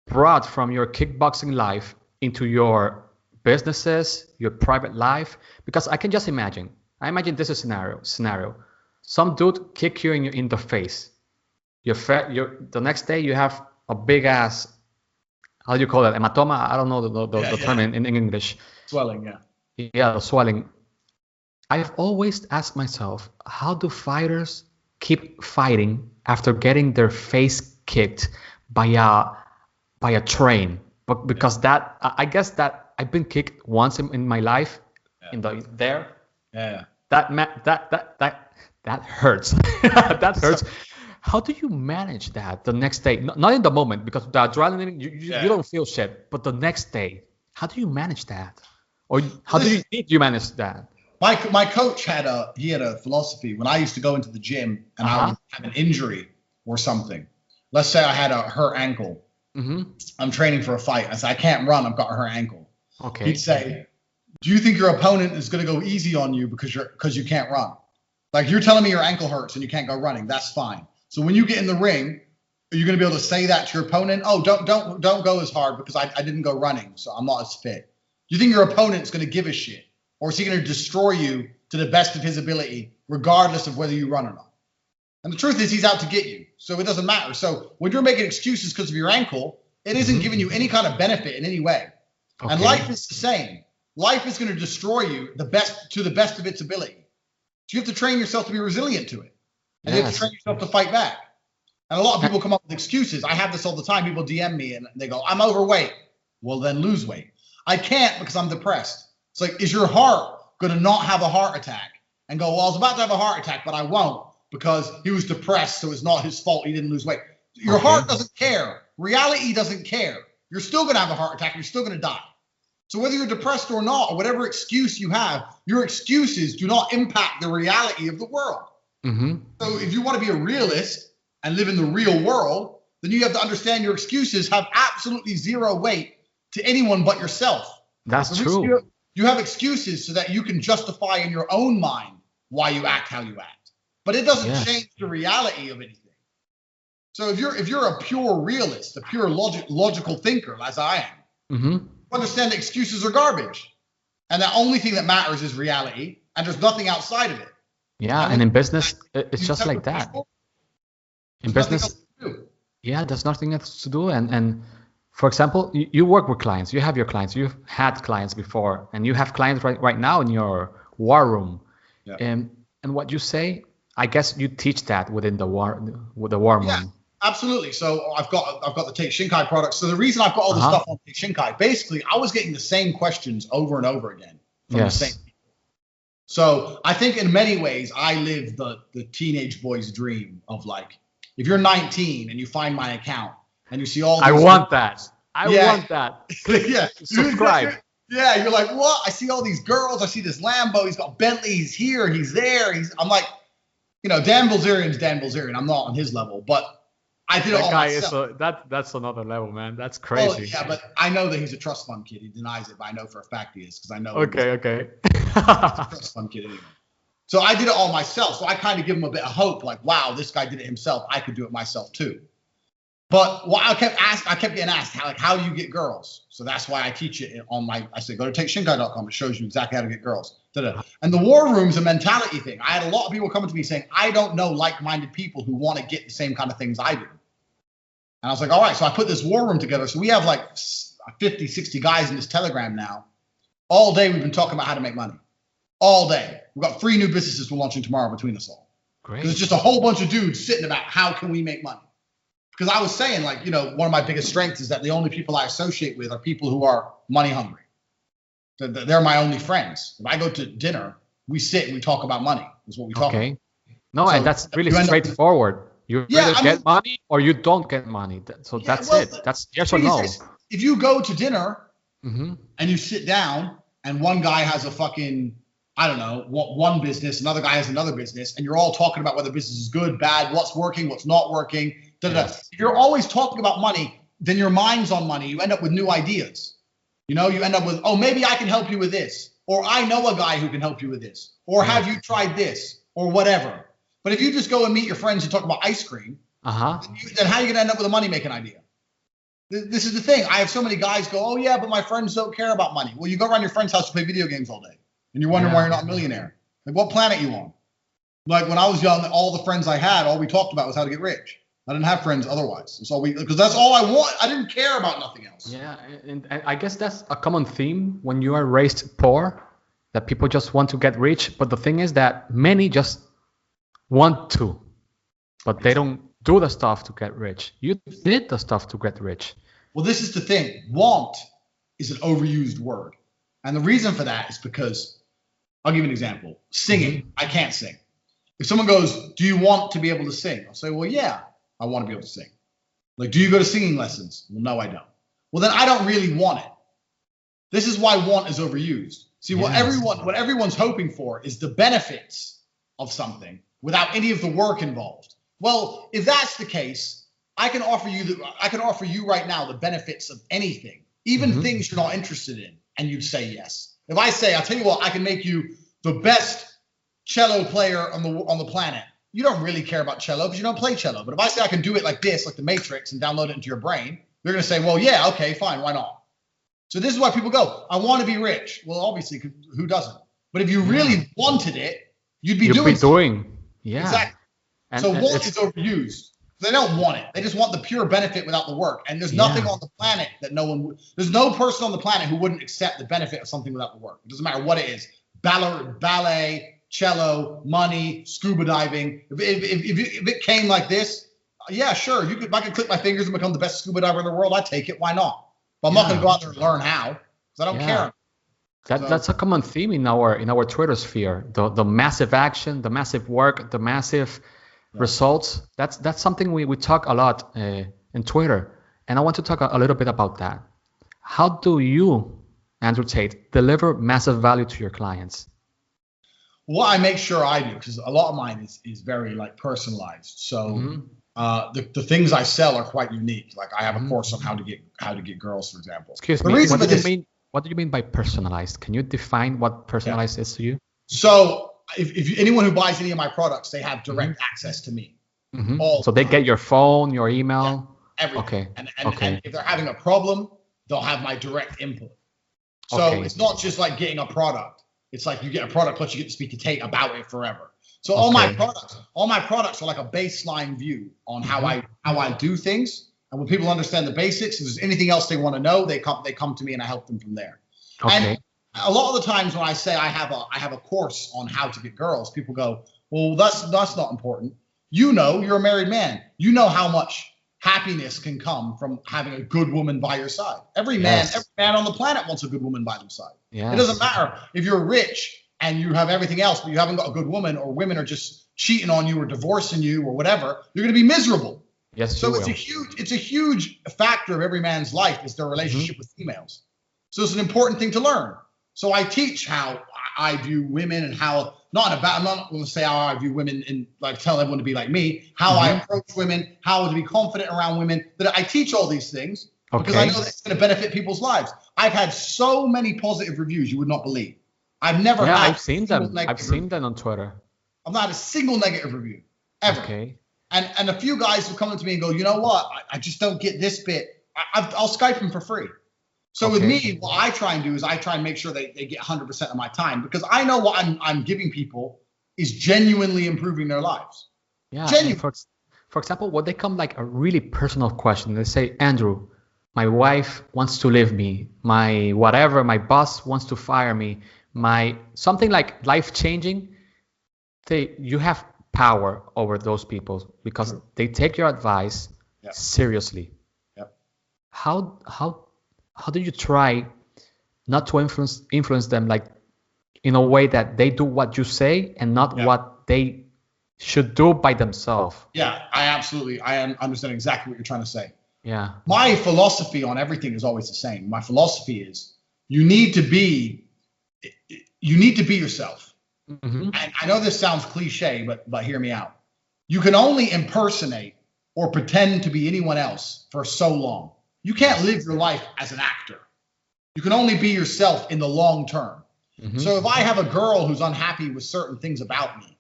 brought from your kickboxing life into your businesses, your private life. Because I can just imagine. I imagine this scenario. Some dude kick you in the face. The next day you have a big ass, how do you call that? Hematoma? I don't know the term in English. Swelling, yeah. Yeah, the swelling. I've always asked myself, how do fighters keep fighting after getting their face kicked by a train? But because I guess that I've been kicked once in my life, there. Yeah. That hurts. That hurts. How do you manage that the next day? Not in the moment, because the adrenaline, you don't feel shit. But the next day, how do you manage that? Or how do you manage that? My coach had a philosophy. When I used to go into the gym and I would have an injury or something. Let's say I had a hurt ankle. Mm-hmm. I'm training for a fight. I said, I can't run. I've got a hurt ankle. Okay. He'd say, do you think your opponent is going to go easy on you because you can't run? Like, you're telling me your ankle hurts and you can't go running. That's fine. So when you get in the ring, are you going to be able to say that to your opponent? Oh, don't go as hard because I didn't go running, so I'm not as fit. Do you think your opponent's going to give a shit? Or is he going to destroy you to the best of his ability, regardless of whether you run or not? And the truth is, he's out to get you. So it doesn't matter. So when you're making excuses because of your ankle, it isn't giving you any kind of benefit in any way. Okay. And life is the same. Life is going to destroy you to the best of its ability. So you have to train yourself to be resilient to it. And you have to train yourself to fight back. And a lot of people come up with excuses. I have this all the time. People DM me and they go, I'm overweight. Well, then lose weight. I can't because I'm depressed. It's like, is your heart going to not have a heart attack? And go, well, I was about to have a heart attack, but I won't because he was depressed, so it's not his fault he didn't lose weight. Your heart doesn't care. Reality doesn't care. You're still going to have a heart attack. You're still going to die. So whether you're depressed or not, or whatever excuse you have, your excuses do not impact the reality of the world. Mm-hmm. So if you want to be a realist and live in the real world, then you have to understand your excuses have absolutely zero weight to anyone but yourself. That's true. You have excuses so that you can justify in your own mind why you act how you act. But it doesn't change the reality of anything. So if you're a pure realist, a pure logical thinker, as I am, understand that excuses are garbage. And the only thing that matters is reality, and there's nothing outside of it. Yeah, and in business, it's just like that. In business, there's nothing else to do. And for example, you work with clients. You have your clients. You've had clients before, and you have clients right now in your war room. Yeah. And what you say, I guess you teach that within the war room. Yeah, absolutely. So I've got the Tate Shinkai products. So the reason I've got all this stuff on Tate Shinkai, basically, I was getting the same questions over and over again from the same people. So I think in many ways, I live the teenage boy's dream of like, if you're 19 and you find my account and you see all these want that. I want that. Yeah. Subscribe. Yeah, you're like, what? I see all these girls. I see this Lambo. He's got Bentley. He's here. He's there. I'm like, Dan Bilzerian's Dan Bilzerian. I'm not on his level, but I did it all myself. That's another level, man. That's crazy. Oh, yeah, but I know that he's a trust fund kid. He denies it, but I know for a fact he is because I know. Okay. He's a trust fund kid anyway. So I did it all myself. So I kind of give him a bit of hope, like, wow, this guy did it himself. I could do it myself too. But what I kept getting asked, how do you get girls? So that's why I teach it I say, go to takeshinkai.com. It shows you exactly how to get girls. And the war room's a mentality thing. I had a lot of people coming to me saying, I don't know like-minded people who want to get the same kind of things I do. And I was like, all right, so I put this war room together. So we have like 50, 60 guys in this Telegram now. All day we've been talking about how to make money. All day. We've got 3 new businesses we're launching tomorrow between us all. Great. There's just a whole bunch of dudes sitting about how can we make money. Because I was saying, like, one of my biggest strengths is that the only people I associate with are people who are money hungry. They're my only friends. If I go to dinner, we sit and we talk about money. That's what we talk about. No, and that's really straightforward. You either get money or you don't get money. So that's it. That's yes or no. If you go to dinner and you sit down and one guy has a fucking, I don't know, one business, another guy has another business, and you're all talking about whether business is good, bad, what's working, what's not working. Yes. If you're always talking about money, then your mind's on money. You end up with new ideas. You end up with, oh, maybe I can help you with this. Or I know a guy who can help you with this. Or have you tried this? Or whatever. But if you just go and meet your friends and talk about ice cream, then how are you going to end up with a money-making idea? This is the thing. I have so many guys go, oh, yeah, but my friends don't care about money. Well, you go around your friend's house to play video games all day. And you're wondering why you're not a millionaire. Like, what planet you on? Like, when I was young, all the friends I had, all we talked about was how to get rich. I didn't have friends otherwise. Because that's all I want. I didn't care about nothing else. Yeah, and I guess that's a common theme when you are raised poor, that people just want to get rich. But the thing is that many just want to, but they don't do the stuff to get rich. You did the stuff to get rich. Well, this is the thing. Want is an overused word. And the reason for that is because, I'll give you an example. Singing. I can't sing. If someone goes, do you want to be able to sing? I'll say, well, yeah. I want to be able to sing. Like, do you go to singing lessons? Well, no, I don't. Well, then I don't really want it. This is why want is overused. See, what everyone's hoping for is the benefits of something without any of the work involved. Well, if that's the case, I can offer you right now the benefits of anything, even things you're not interested in, and you'd say yes. If I say, I'll tell you what, I can make you the best cello player on the planet. You don't really care about cello because you don't play cello. But if I say I can do it like this, like the Matrix, and download it into your brain, you're going to say, well, yeah, okay, fine, why not? So this is why people go, I want to be rich. Well, obviously, who doesn't? But if you really wanted it, you'd be doing. Yeah. Exactly. So want is overused. They don't want it. They just want the pure benefit without the work. And there's nothing on the planet that there's no person on the planet who wouldn't accept the benefit of something without the work. It doesn't matter what it is. Ballet, cello, money, scuba diving. If it came like this, yeah, sure. If I could click my fingers and become the best scuba diver in the world, I'd take it. Why not? But I'm not going to go out there and learn how because I don't care. That's a common theme in our Twitter sphere. The massive action, the massive work, the massive results. That's something we talk a lot in Twitter. And I want to talk a little bit about that. How do you, Andrew Tate, deliver massive value to your clients? What I make sure I do, because a lot of mine is very like personalized. So The things I sell are quite unique. Like I have a course on how to get girls, for example. Excuse me. What do you mean by personalized? Can you define what personalized is to you? So if anyone who buys any of my products, they have direct access to me. So they get your phone, your email, everything. Okay. And if they're having a problem, they'll have my direct input. So it's not just like getting a product. It's like you get a product plus you get to speak to Tate about it forever. So all my products are like a baseline view on how I do things. And when people understand the basics, if there's anything else they want to know, they come to me and I help them from there. Okay. And a lot of the times when I say I have a course on how to get girls, people go, well, that's not important. You know, you're a married man. You know how much happiness can come from having a good woman by your side. Every man on the planet wants a good woman by their side. Yes. It doesn't matter if you're rich and you have everything else, but you haven't got a good woman, or women are just cheating on you or divorcing you or whatever. You're going to be miserable. Yes. So it's a huge factor of every man's life is their relationship with females. So it's an important thing to learn. So I teach how I view women and how I'm not going to say how I view women and like tell everyone to be like me, how I approach women, how to be confident around women. That I teach all these things because I know that it's going to benefit people's lives. I've had so many positive reviews you would not believe. I've never had. I've seen them. I've seen them on Twitter. I've not had a single negative review ever. Okay. And a few guys will come up to me and go, you know what? I just don't get this bit. I'll Skype them for free. So with me, what I try and do is I try and make sure they get 100% of my time because I know what I'm giving people is genuinely improving their lives. Yeah. For example, when they come like a really personal question, they say, Andrew, my wife wants to leave me. My boss wants to fire me. Something like life-changing. You have power over those people because they take your advice seriously. Yep. How do you try not to influence them like in a way that they do what you say and not what they should do by themselves? Yeah, I understand exactly what you're trying to say. Yeah. My philosophy on everything is always the same. My philosophy is you need to be yourself. And I know this sounds cliche, but hear me out. You can only impersonate or pretend to be anyone else for so long. You can't live your life as an actor. You can only be yourself in the long term. So if I have a girl who's unhappy with certain things about me,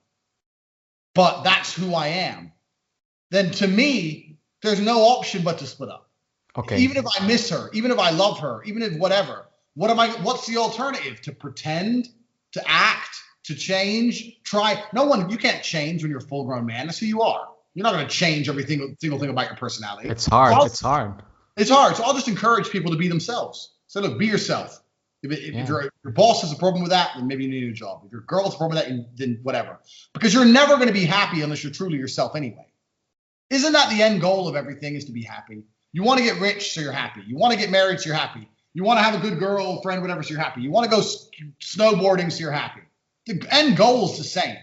but that's who I am, then to me, there's no option but to split up. Okay. Even if I miss her, even if I love her, even if whatever, what's the alternative? To pretend, to act, to change, you can't change when you're a full grown man. That's who you are. You're not going to change every single thing about your personality. It's hard. It's hard. So I'll just encourage people to be themselves. So look, be yourself. If your boss has a problem with that, then maybe you need a new job. If your girl has a problem with that, then whatever. Because you're never going to be happy unless you're truly yourself anyway. Isn't that the end goal of everything, is to be happy? You want to get rich, so you're happy. You want to get married, so you're happy. You want to have a good girlfriend, whatever, so you're happy. You want to go snowboarding, so you're happy. The end goal is the same.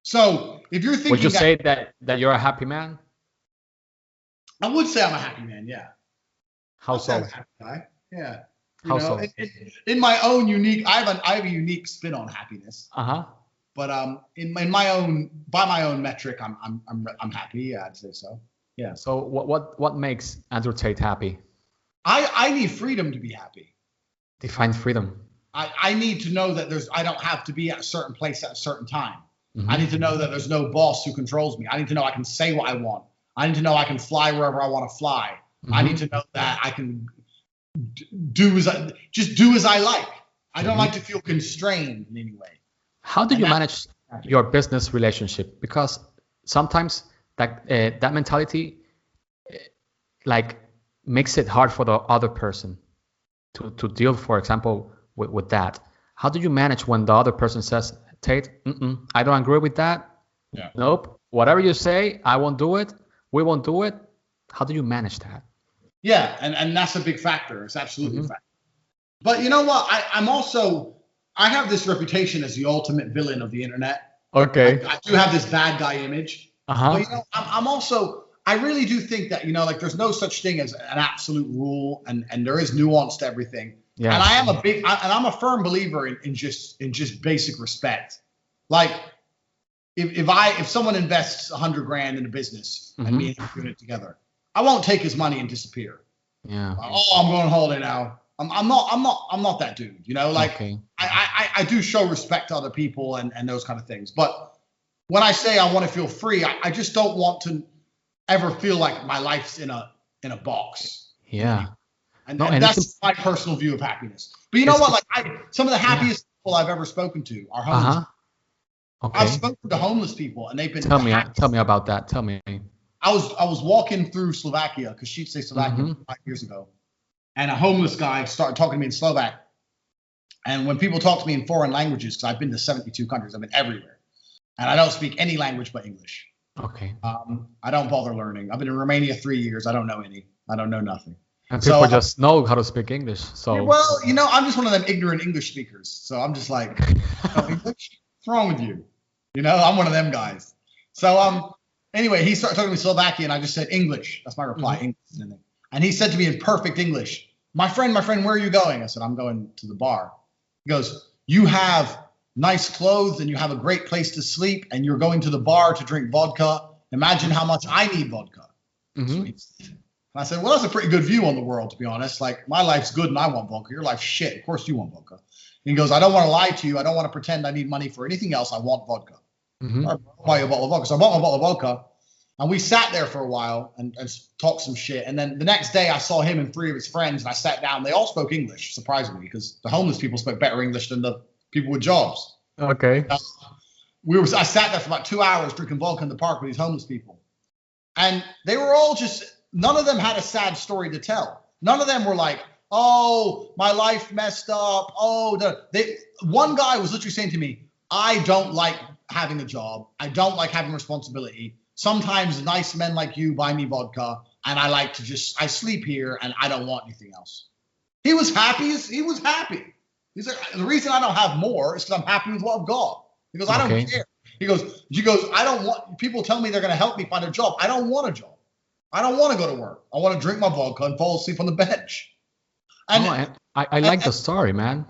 So if you're thinking, would you say that you're a happy man? I would say I'm a happy man. Yeah. How so? I'm a happy guy. Yeah. How so? In my own unique, I have a unique spin on happiness. But by my own metric, I'm happy. Yeah, I'd say so. Yeah. So what makes Andrew Tate happy? I need freedom to be happy. Define freedom. I need to know that I don't have to be at a certain place at a certain time. I need to know that there's no boss who controls me. I need to know I can say what I want. I need to know I can fly wherever I want to fly. I need to know that I can do as I like. I don't like to feel constrained in any way. How do you manage your business relationship? Because sometimes that mentality like makes it hard for the other person to deal, for example, with that. How do you manage when the other person says, Tate, I don't agree with that. Yeah. Nope. Whatever you say, I won't do it. We won't do it. How do you manage that? Yeah, and that's a big factor. It's absolutely a factor. But you know what? I have this reputation as the ultimate villain of the internet. Okay. I do have this bad guy image. But you know, I really do think that, like there's no such thing as an absolute rule, and there is nuance to everything. Yeah. And I'm a firm believer in just basic respect. Like if someone invests 100 grand in a business and me and him doing it together, I won't take his money and disappear. Yeah. Oh, I'm going on holiday now. I'm not that dude. You know, like I do show respect to other people and those kind of things. But when I say I want to feel free, I just don't want to ever feel like my life's in a box. Yeah. And that's my personal view of happiness. But you know what? Like some of the happiest people I've ever spoken to are homeless. Okay. I've spoken to homeless people, and they've been. Tell me about that. Tell me. I was walking through Slovakia because she'd say Slovakia 5 years ago, and a homeless guy started talking to me in Slovak. And when people talk to me in foreign languages, because I've been to 72 countries, I've been everywhere, and I don't speak any language but English. Okay. I don't bother learning. I've been in Romania 3 years. I don't know any. I don't know nothing. And people just know how to speak English. So. Well, you know, I'm just one of them ignorant English speakers. So I'm just like, what's wrong with you? You know, I'm one of them guys. So anyway, he started talking to me Slovakian, and I just said English. That's my reply, English. And he said to me in perfect English, my friend, where are you going? I said, I'm going to the bar. He goes, you have nice clothes and you have a great place to sleep, and you're going to the bar to drink vodka. Imagine how much I need vodka. And I said, well, that's a pretty good view on the world, to be honest. Like, my life's good and I want vodka. Your life's shit. Of course you want vodka. And he goes, I don't want to lie to you. I don't want to pretend I need money for anything else. I want vodka. I'll buy you a bottle of vodka. So I bought my bottle of vodka, and we sat there for a while and talked some shit. And then the next day I saw him and 3 of his friends, and I sat down. They all spoke English, surprisingly, because the homeless people spoke better English than the people with jobs. Okay. I sat there for about 2 hours drinking vodka in the park with these homeless people. And they were all none of them had a sad story to tell. None of them were like, oh, my life messed up. Oh, one guy was literally saying to me, I don't like having a job. I don't like having responsibility. Sometimes nice men like you buy me vodka, and I like to I sleep here, and I don't want anything else. He was happy. He was happy. He's like, the reason I don't have more is because I'm happy with what I've got. He goes, I don't care. He goes, I don't want, people tell me they're going to help me find a job. I don't want a job. I don't want to go to work. I want to drink my vodka and fall asleep on the bench. And I like the story, man.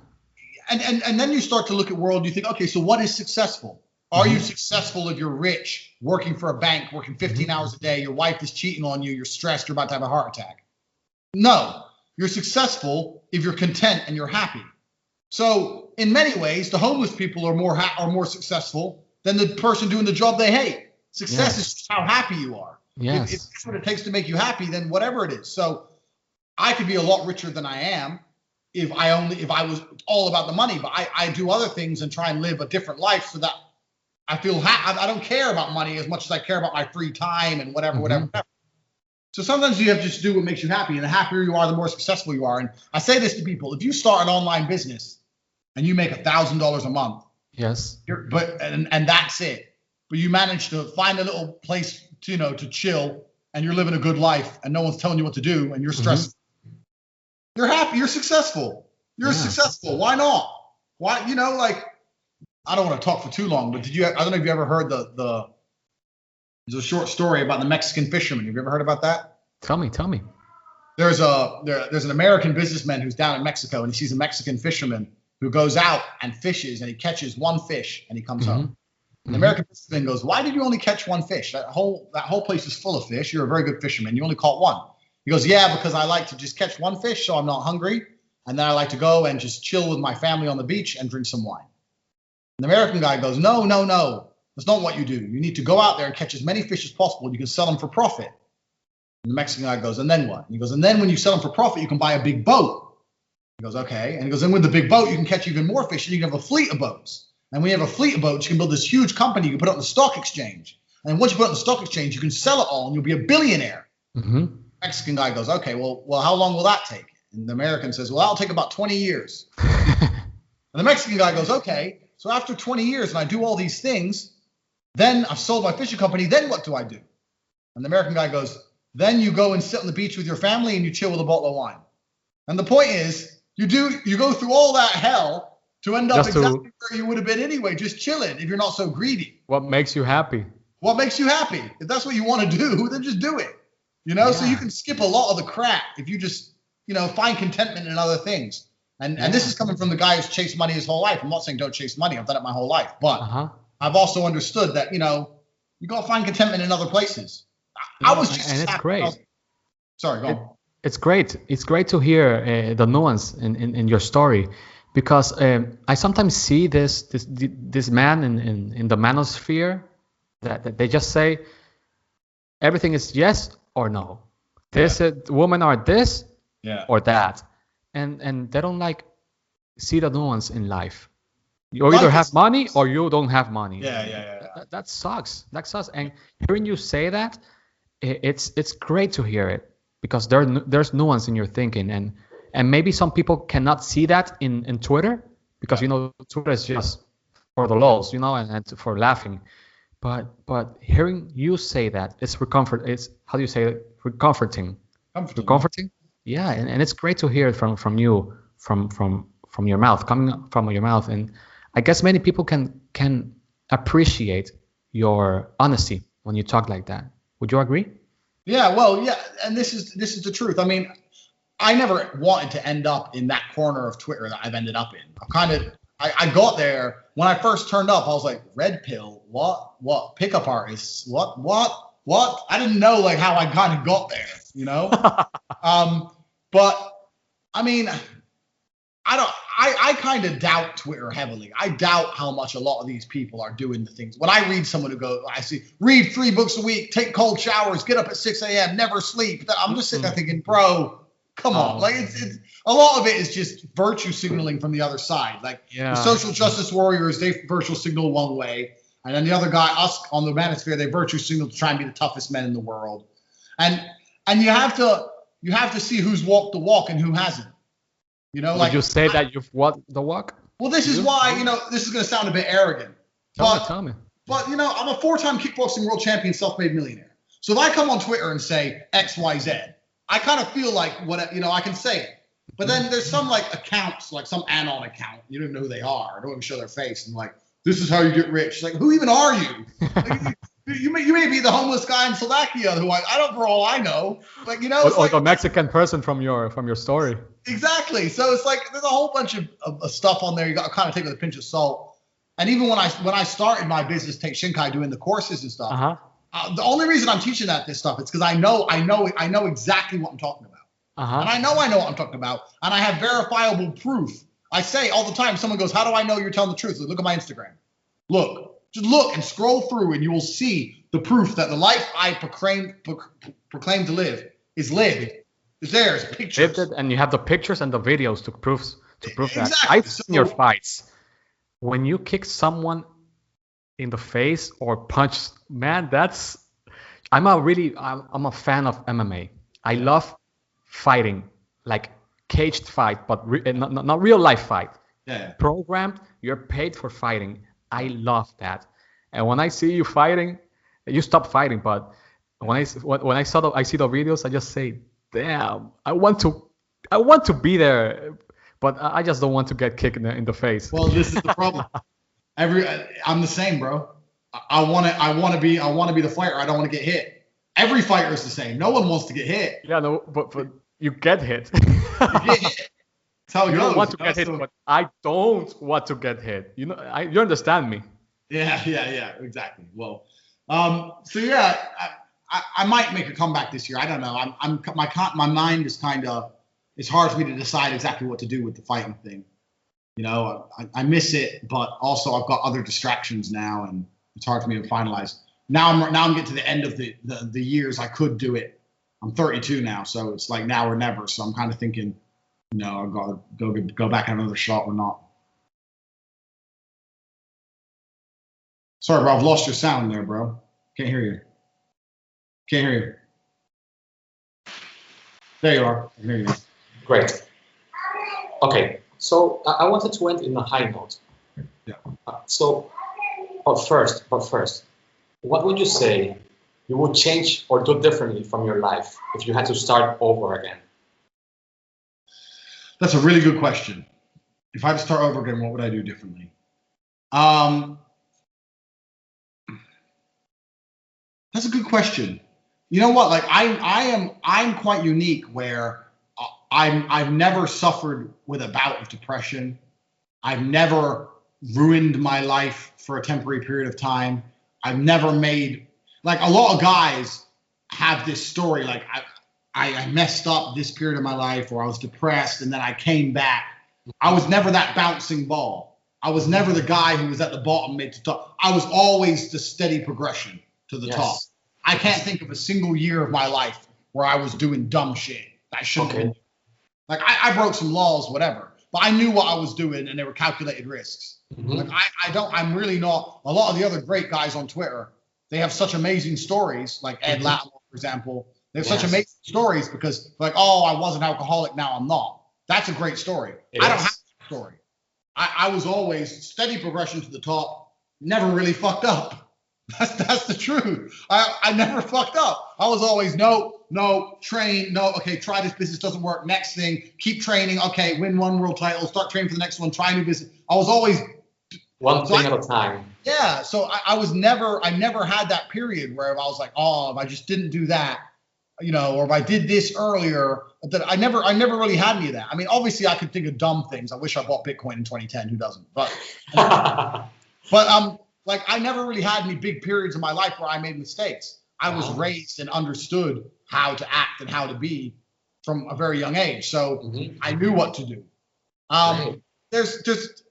And then you start to look at world. You think, okay, so what is successful? Are you successful if you're rich, working for a bank, working 15 hours a day, your wife is cheating on you, you're stressed, you're about to have a heart attack? No, you're successful if you're content and you're happy. So in many ways, the homeless people are more successful than the person doing the job they hate. Success is just how happy you are. Yes. If that's what it takes to make you happy, then whatever it is. So I could be a lot richer than I am if I was all about the money, but I do other things and try and live a different life so that I feel I don't care about money as much as I care about my free time and whatever. So sometimes you have to just do what makes you happy, and the happier you are, the more successful you are. And I say this to people: if you start an online business and you make $1,000 a month, yes, and that's it, but you manage to find a little place to chill, and you're living a good life, and no one's telling you what to do, and you're stressed. You're happy. You're successful. You're successful. Why not? Why, I don't want to talk for too long, but I don't know if you ever heard there's a short story about the Mexican fisherman. Have you ever heard about that? Tell me. There's an American businessman who's down in Mexico, and he sees a Mexican fisherman who goes out and fishes, and he catches one fish, and he comes home. And the American businessman goes, why did you only catch one fish? That whole place is full of fish. You're a very good fisherman. You only caught one. He goes, yeah, because I like to just catch one fish so I'm not hungry. And then I like to go and just chill with my family on the beach and drink some wine. And the American guy goes, no. That's not what you do. You need to go out there and catch as many fish as possible. You can sell them for profit. And the Mexican guy goes, and then what? And he goes, and then when you sell them for profit, you can buy a big boat. He goes, okay. And he goes, and with the big boat, you can catch even more fish, and you can have a fleet of boats. And when you have a fleet of boats, you can build this huge company. You can put it on the stock exchange. And once you put it on the stock exchange, you can sell it all, and you'll be a billionaire. Mexican guy goes, okay, well, how long will that take? And the American says, well, that'll take about 20 years. And the Mexican guy goes, okay, so after 20 years and I do all these things, then I've sold my fishing company, then what do I do? And the American guy goes, then you go and sit on the beach with your family and you chill with a bottle of wine. And the point is, you go through all that hell to end up exactly where you would have been anyway, just chilling if you're not so greedy. What makes you happy? What makes you happy? If that's what you want to do, then just do it. So you can skip a lot of the crap if you just, find contentment in other things. And this is coming from the guy who's chased money his whole life. I'm not saying don't chase money. I've done it my whole life. But I've also understood that, you gotta find contentment in other places. I was just, and it's great. Sorry, go on. It's great. It's great to hear the nuance in your story, because I sometimes see this man in the manosphere that they just say everything is yes or no. This women are this or that, and they don't see the nuance in life. You either have money or you don't have money. That sucks. That sucks. And hearing you say that, it's great to hear it, because there's nuance in your thinking, and maybe some people cannot see that in Twitter, because Twitter is just for the lulz, and for laughing. But hearing you say that, it's how do you say it? Comforting. Yeah, and it's great to hear it from you, from your mouth, coming from your mouth. And I guess many people can appreciate your honesty when you talk like that. Would you agree? Yeah, well, yeah, and this is the truth. I mean, I never wanted to end up in that corner of Twitter that I've ended up in. I got there when I first turned up. I was like, red pill, what pickup artists, what? I didn't know how I kind of got there, But I mean, I kind of doubt Twitter heavily. I doubt how much a lot of these people are doing the things. When I read someone who read 3 books a week, take cold showers, get up at 6 a.m., never sleep. I'm just sitting there thinking, bro, come on. It's a lot of it is just virtue signaling from the other side. The social justice warriors, they virtue signal one way. And then the other guy, us on the manosphere, they virtue signal to try and be the toughest men in the world. And you have to see who's walked the walk and who hasn't. Would you say that you've walked the walk? Well, this is why, this is going to sound a bit arrogant. Tell me. But, I'm a 4-time kickboxing world champion, self-made millionaire. So if I come on Twitter and say X, Y, Z, I kind of feel like I can say it. But then there's some accounts, some anon account. You don't know who they are. I don't want to show their face. And this is how you get rich. Who even are you? You may be the homeless guy in Slovakia who I don't, for all I know. Or the Mexican person from your story. Exactly. So it's there's a whole bunch of stuff on there you got to kind of take with a pinch of salt. And even when I started my business, Tate Shinkai, doing the courses and stuff, the only reason I'm teaching this stuff is because I know exactly what I'm talking about. And I know what I'm talking about, and I have verifiable proof. I say all the time, someone goes, how do I know you're telling the truth? Look at my Instagram. Just look and scroll through, and you will see the proof that the life I proclaim to live is lived. It's there. It's pictures. And you have the pictures and the videos to prove exactly. that. I've seen your fights. When you kick someone in the face or punch, man, I'm a fan of MMA. I love fighting, caged fight, but not real life fight. Yeah. Programmed, you're paid for fighting. I love that. And when I see you fighting, you stop fighting. But when I see the videos, I just say, damn, I want to be there, but I just don't want to get kicked in the face. Well, this is the problem. I'm the same, bro. I want to be the fighter. I don't want to get hit. Every fighter is the same. No one wants to get hit. Yeah, no, but you get hit. You get hit. That's how it you goes. Don't want to get hit, but I don't want to get hit. You understand me? Yeah, exactly. Well, so yeah, I might make a comeback this year. I don't know. My mind is it's hard for me to decide exactly what to do with the fighting thing. I miss it, but also I've got other distractions now, and it's hard for me to finalize. Now I'm getting to the end of the years I could do it. I'm 32 now, so it's now or never. So I'm kind of thinking, I've got to go back and have another shot or not. Sorry, bro. I've lost your sound there, bro. Can't hear you. There you are. I can hear you. Great. Okay. So I wanted to end in a high note. Yeah. But first, what would you say you would change or do differently from your life if you had to start over again? That's a really good question. If I had to start over again, what would I do differently? That's a good question. You know what? I'm quite unique where I've never suffered with a bout of depression. I've never ruined my life for a temporary period of time. I've never made, like a lot of guys have this story, like I messed up this period of my life, or I was depressed and then I came back. I was never that bouncing ball. I was never the guy who was at the bottom made to top. I was always the steady progression to the top. I can't think of a single year of my life where I was doing dumb shit that I shouldn't have been. Like I broke some laws, whatever, but I knew what I was doing and they were calculated risks. Like I'm really not, a lot of the other great guys on Twitter, they have such amazing stories, like Ed Lattimore, for example. They have such amazing stories because like, oh, I was an alcoholic, now I'm not. That's a great story. I don't have that story. I was always steady progression to the top, never really fucked up. That's the truth. I never fucked up. I was always no, train, no, okay, try this business, doesn't work, next thing, keep training, okay, win one world title, start training for the next one, try a new business. I was always one thing at a time. Yeah, so I never had that period where I was like, oh, if I just didn't do that, you know, or if I did this earlier, that I never really had any of that. I mean, obviously I could think of dumb things. I wish I bought Bitcoin in 2010. Who doesn't? But like I never really had any big periods in my life where I made mistakes. I was raised and understood how to act and how to be from a very young age. So I knew what to do. There's just,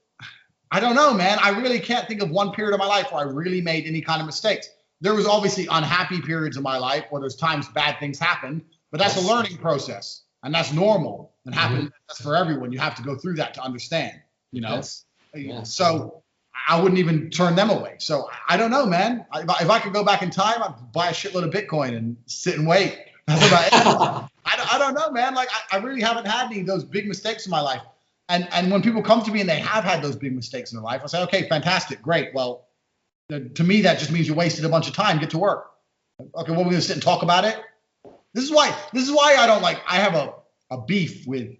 I don't know, man. I really can't think of one period of my life where I really made any kind of mistakes. There was obviously unhappy periods of my life where there's times bad things happened, but that's a learning process and that's normal and happens. That's for everyone. You have to go through that to understand, you know? So I wouldn't even turn them away. So I don't know, man. If I could go back in time, I'd buy a shitload of Bitcoin and sit and wait. That's about it. I don't know, man. Like I really haven't had any of those big mistakes in my life. And when people come to me and they have had those big mistakes in their life, I say, okay, fantastic, great. Well, to me, that just means you wasted a bunch of time. Get to work. Okay, what, we're gonna sit and talk about it? This is why I don't like. I have a beef with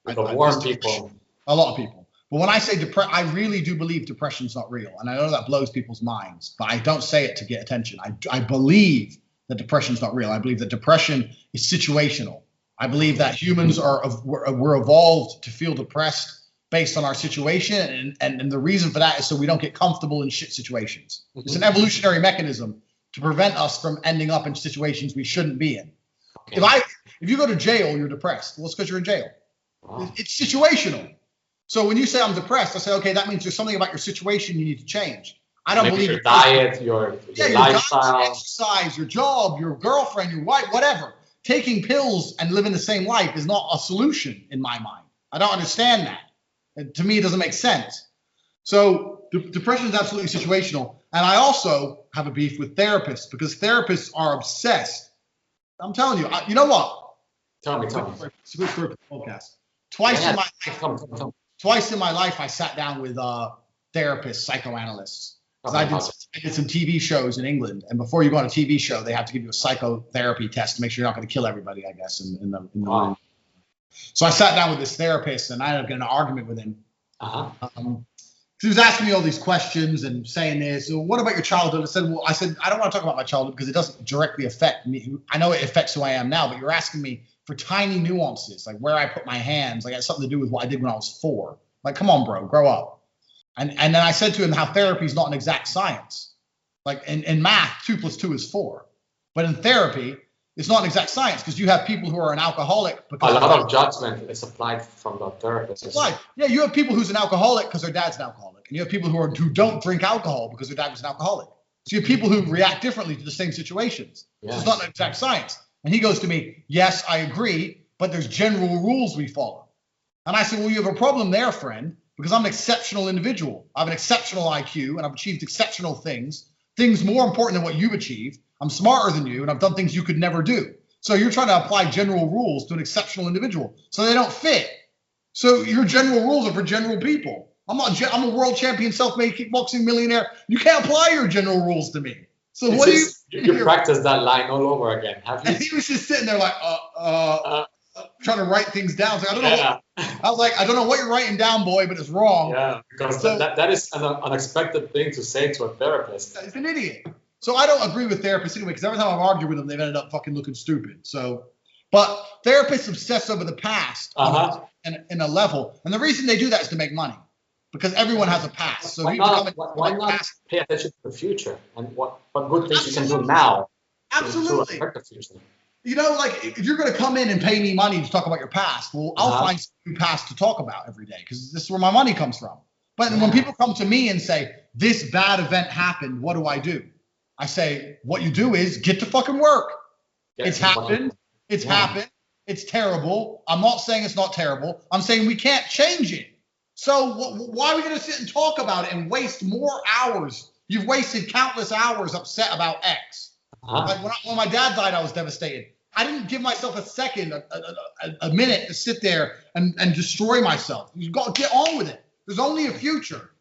warm people. A lot of people. But when I say I really do believe depression is not real, and I know that blows people's minds. But I don't say it to get attention. I believe that depression is not real. I believe that depression is situational. I believe that humans we're evolved to feel depressed based on our situation, and the reason for that is so we don't get comfortable in shit situations. It's an evolutionary mechanism to prevent us from ending up in situations we shouldn't be in. If you go to jail, you're depressed. Well, it's because you're in jail. It's situational. So when you say I'm depressed, I say, okay, that means there's something about your situation you need to change. I don't believe your diet, your lifestyle, diet, exercise, your job, your girlfriend, your wife, whatever. Taking pills and living the same life is not a solution in my mind. I don't understand that. To me, it doesn't make sense. So depression is absolutely situational. And I also have a beef with therapists because therapists are obsessed. I'm telling you, you know what? Tell me. Podcast. Twice in my life, I sat down with therapists, psychoanalysts. I did some TV shows in England, and before you go on a TV show, they have to give you a psychotherapy test to make sure you're not going to kill everybody, I guess, in the room. So I sat down with this therapist, and I ended up getting an argument with him. He was asking me all these questions and saying this. So what about your childhood? I said, I don't want to talk about my childhood because it doesn't directly affect me. I know it affects who I am now, but you're asking me for tiny nuances, like where I put my hands. Like it has something to do with what I did when I was 4. Like, come on, bro, grow up. And then I said to him how therapy is not an exact science. Like in math, 2 + 2 is 4. But in therapy, it's not an exact science because you have people who are an alcoholic. Because a lot of judgment is applied from the therapist. Yeah, you have people who's an alcoholic because their dad's an alcoholic. And you have people who don't drink alcohol because their dad was an alcoholic. So you have people who react differently to the same situations. Yes. So it's not an exact science. And he goes to me, yes, I agree, but there's general rules we follow. And I said, well, you have a problem there, friend, because I'm an exceptional individual. I have an exceptional IQ and I've achieved exceptional things more important than what you've achieved. I'm smarter than you and I've done things you could never do. So you're trying to apply general rules to an exceptional individual. So they don't fit. So your general rules are for general people. I'm a world champion, self-made kickboxing millionaire. You can't apply your general rules to me. So what do you practice that line all over again? Have you? And he was just sitting there like, trying to write things down. So I don't know. I was like, I don't know what you're writing down, boy, but it's wrong. Yeah, because that is an unexpected thing to say to a therapist. He's an idiot. So I don't agree with therapists anyway, because every time I've argued with them, they've ended up fucking looking stupid. So, but therapists obsess over the past in a level, and the reason they do that is to make money. because everyone has a past. So why not pay attention to the future and what good things you can do now to affect the future? You know, like if you're going to come in and pay me money to talk about your past, well, I'll find some new past to talk about every day because this is where my money comes from. But when people come to me and say, this bad event happened, what do? I say, what you do is get to fucking work. It's happened. It's happened. It's terrible. I'm not saying it's not terrible. I'm saying we can't change it. So why are we going to sit and talk about it and waste more hours? You've wasted countless hours upset about X. Like when my dad died, I was devastated. I didn't give myself a second, a minute to sit there and destroy myself. You got to get on with it. There's only a future,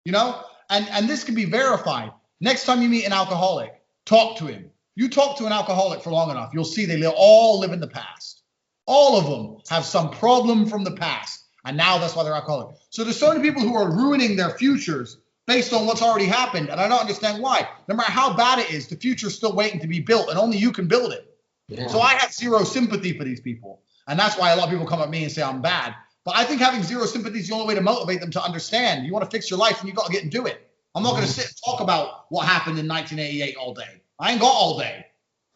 you know? And this can be verified. Next time you meet an alcoholic, talk to him. You talk to an alcoholic for long enough, you'll see they all live in the past. All of them have some problem from the past. And now that's why they're alcoholic. So there's so many people who are ruining their futures based on what's already happened. And I don't understand why. No matter how bad it is, the future's still waiting to be built, and only you can build it. Yeah. So I have zero sympathy for these people. And that's why a lot of people come at me and say I'm bad. But I think having zero sympathy is the only way to motivate them to understand. You want to fix your life, and you got to get and do it. I'm not going to sit and talk about what happened in 1988 all day. I ain't got all day.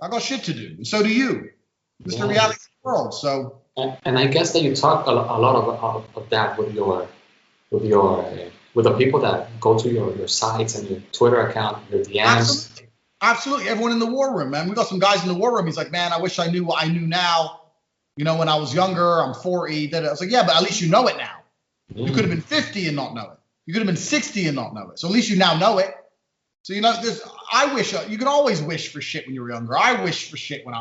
I got shit to do. And so do you. It's the reality of the world. So. And I guess that you talk a lot of that with the people that go to your sites and your Twitter account, your DMs. Absolutely. Everyone in the war room, man. We got some guys in the war room. He's like, man, I wish I knew what I knew now. You know, when I was younger, I'm 40. I was like, yeah, but at least you know it now. You could have been 50 and not know it. You could have been 60 and not know it. So at least you now know it. So, you know, I wish, you can always wish for shit when you were younger. I wish for shit when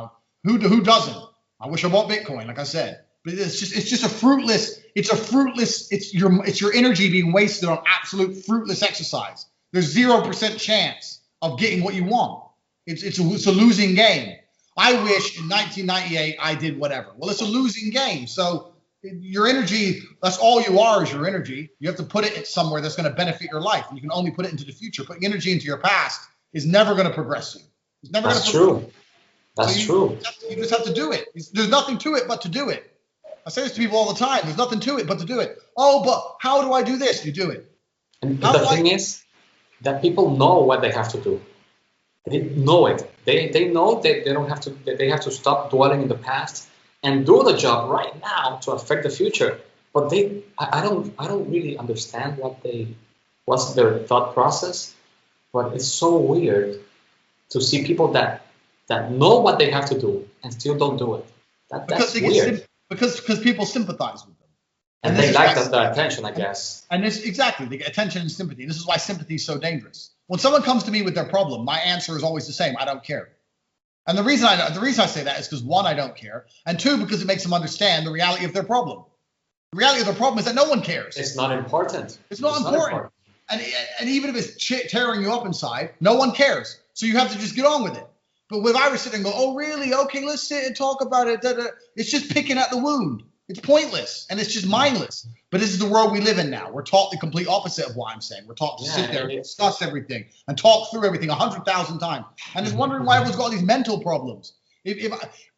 who doesn't? I wish I bought Bitcoin, like I said. But it's just a fruitless, it's your energy being wasted on absolute fruitless exercise. There's 0% chance of getting what you want. It's a losing game. I wish in 1998 I did whatever. Well, it's a losing game. So your energy, that's all you are, is your energy. You have to put it somewhere that's going to benefit your life. And you can only put it into the future. Putting energy into your past is never going to progress you. It's never going to progress you. That's true. You just have to do it. There's nothing to it but to do it. I say this to people all the time. There's nothing to it but to do it. Oh, but how do I do this? You do it. And the thing is that people know what they have to do. They know it. They know that they don't have to. That they have to stop dwelling in the past and do the job right now to affect the future. But I don't really understand what's their thought process. But it's so weird to see people that know what they have to do and still don't do it. That's weird. Because people sympathize with them. And they like the attention, I guess. And this exactly, they get attention and sympathy. And this is why sympathy is so dangerous. When someone comes to me with their problem, my answer is always the same. I don't care. And the reason I say that is because, one, I don't care. And two, because it makes them understand the reality of their problem. The reality of their problem is that no one cares. It's not important. It's not important. And even if it's tearing you up inside, no one cares. So you have to just get on with it. But if I were sitting and go, oh, really? Okay, let's sit and talk about it. It's just picking at the wound. It's pointless and it's just mindless. But this is the world we live in now. We're taught the complete opposite of what I'm saying. We're taught to sit there and discuss everything and talk through everything 100,000 times. And just wondering why everyone's got all these mental problems. If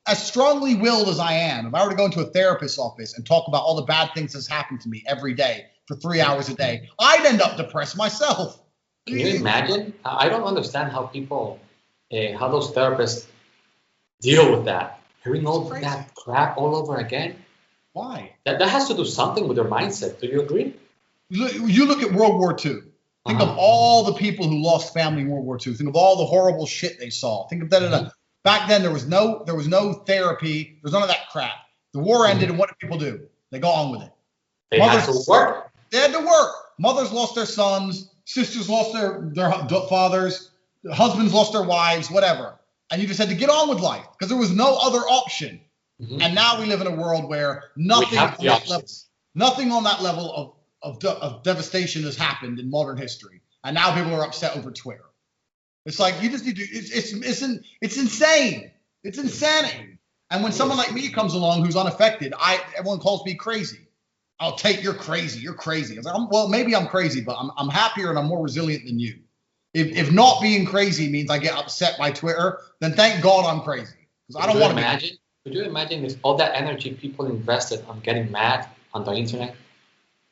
as strongly willed as I am, if I were to go into a therapist's office and talk about all the bad things that's happened to me every day for 3 hours a day, I'd end up depressed myself. Can you imagine? I don't understand how people, how those therapists deal with that. Hearing all that crap all over again. Why? That has to do something with their mindset. Do you agree? You look at World War II. Think of all the people who lost family in World War II. Think of all the horrible shit they saw. Think of that. Back then, there was no therapy. There was none of that crap. The war ended, and what did people do? They got on with it. They had to work. They had to work. Mothers lost their sons. Sisters lost their fathers. Husbands lost their wives. Whatever. And you just had to get on with life because there was no other option. And now we live in a world where nothing on that level of devastation has happened in modern history. And now people are upset over Twitter. It's like you just need to. It's insane. It's insanity. And when someone like me comes along who's unaffected, everyone calls me crazy. Oh, Tate, you're crazy. You're crazy. I was like, well, maybe I'm crazy, but I'm happier and I'm more resilient than you. If not being crazy means I get upset by Twitter, then thank God I'm crazy because I don't want to imagine. Could you imagine if all that energy people invested on getting mad on the internet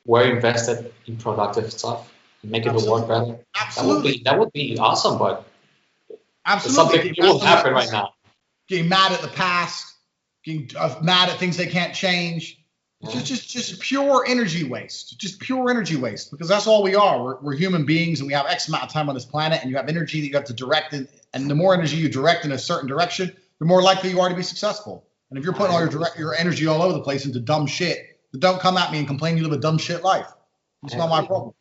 were invested in productive stuff, making the work better. Absolutely. That would be awesome, but absolutely something will happen right now. Getting mad at the past, getting mad at things they can't change. It's just pure energy waste. Just pure energy waste, because that's all we are. We're human beings, and we have X amount of time on this planet, and you have energy that you have to direct in, and the more energy you direct in a certain direction, the more likely you are to be successful. And if you're putting all your energy all over the place into dumb shit, then don't come at me and complain you live a dumb shit life. It's not my problem.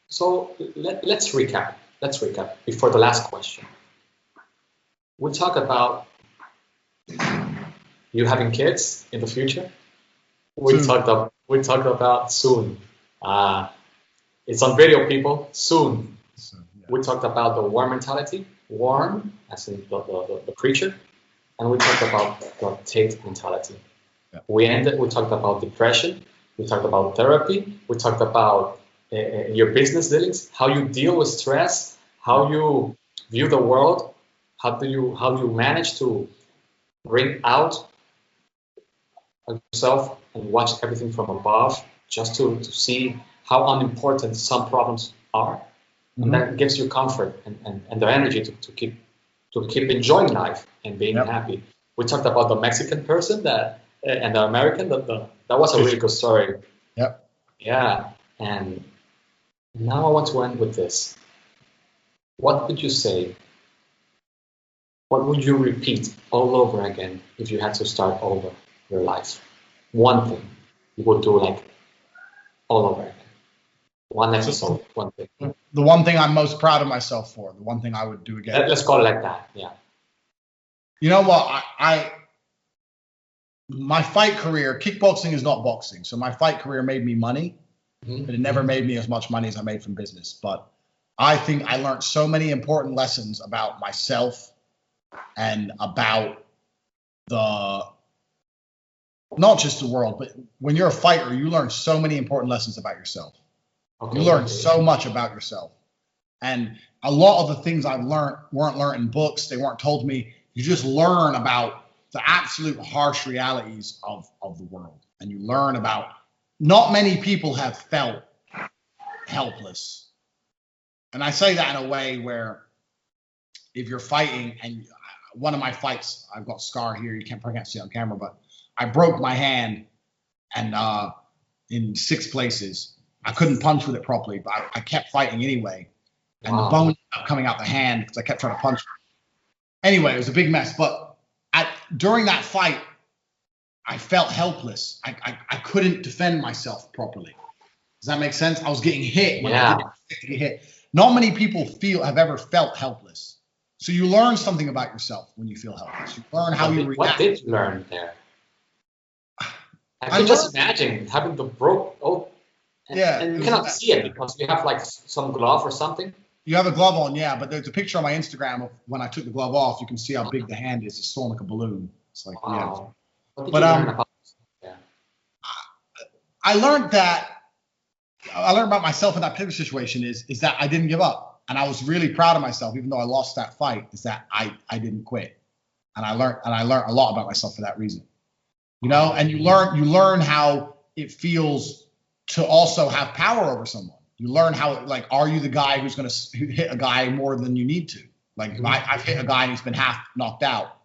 So let's recap. Let's recap before the last question. We talk about you having kids in the future. We talked about soon. It's on video, people. Soon. Yeah. We talked about the war mentality. Worm, as in the creature. And we talked about the Tate mentality. Yeah. We talked about depression. We talked about therapy. We talked about your business dealings, how you deal with stress, how you view the world, how do you manage to bring out yourself and watch everything from above, just to see how unimportant some problems are. Mm-hmm. And that gives you comfort and the energy to keep enjoying life and being happy. We talked about the Mexican person and the American. That was a really good story. Yep. Yeah. And now I want to end with this. What would you say? What would you repeat all over again if you had to start over your life? One thing you would do like all over again. One episode, one thing. The one thing I'm most proud of myself for. The one thing I would do again. Let's call it like that. Yeah. You know what? My fight career, kickboxing is not boxing. So my fight career made me money, but it never made me as much money as I made from business. But I think I learned so many important lessons about myself and about not just the world, but when you're a fighter, you learn so many important lessons about yourself. Okay. You learn so much about yourself. And a lot of the things I've learned weren't learned in books. They weren't told to me. You just learn about the absolute harsh realities of the world. And you learn about, not many people have felt helpless. And I say that in a way where if you're fighting, and one of my fights, I've got a scar here, you probably can't see it on camera, but I broke my hand and in 6 places. I couldn't punch with it properly, but I kept fighting anyway. And the bone kept coming out the hand because I kept trying to punch. Anyway, it was a big mess. But during that fight, I felt helpless. I couldn't defend myself properly. Does that make sense? I was getting hit when I didn't get hit. Not many people have ever felt helpless. So you learn something about yourself when you feel helpless. You learn how you react. What did you learn there? I can just imagine having the and you cannot see it because you have like some glove or something. You have a glove on, yeah, but there's a picture on my Instagram of when I took the glove off. You can see how big the hand is. It's swollen like a balloon. It's like, wow. What did you learn about? Yeah. I learned about myself in that particular situation is that I didn't give up. And I was really proud of myself, even though I lost that fight, is that I didn't quit. And I learned a lot about myself for that reason. You know, and you learn how it feels to also have power over someone. You learn how, like, are you the guy who's going to hit a guy more than you need to? Like, I've hit a guy and he's been half knocked out,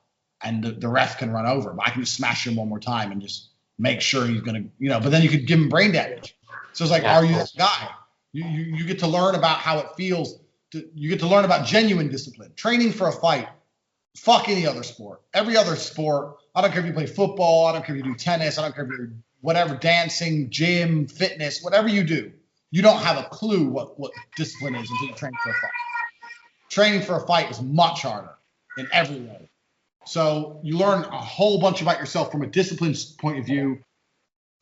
and the ref can run over, but I can just smash him one more time and just make sure he's going to, you know, but then you could give him brain damage. So it's like, are you this guy? You get to learn about how it feels. You get to learn about genuine discipline. Training for a fight, fuck any other sport. Every other sport, I don't care if you play football, I don't care if you do tennis, I don't care if you're whatever, dancing, gym, fitness, whatever you do, you don't have a clue what discipline is until you train for a fight. Training for a fight is much harder in every way. So you learn a whole bunch about yourself from a discipline point of view.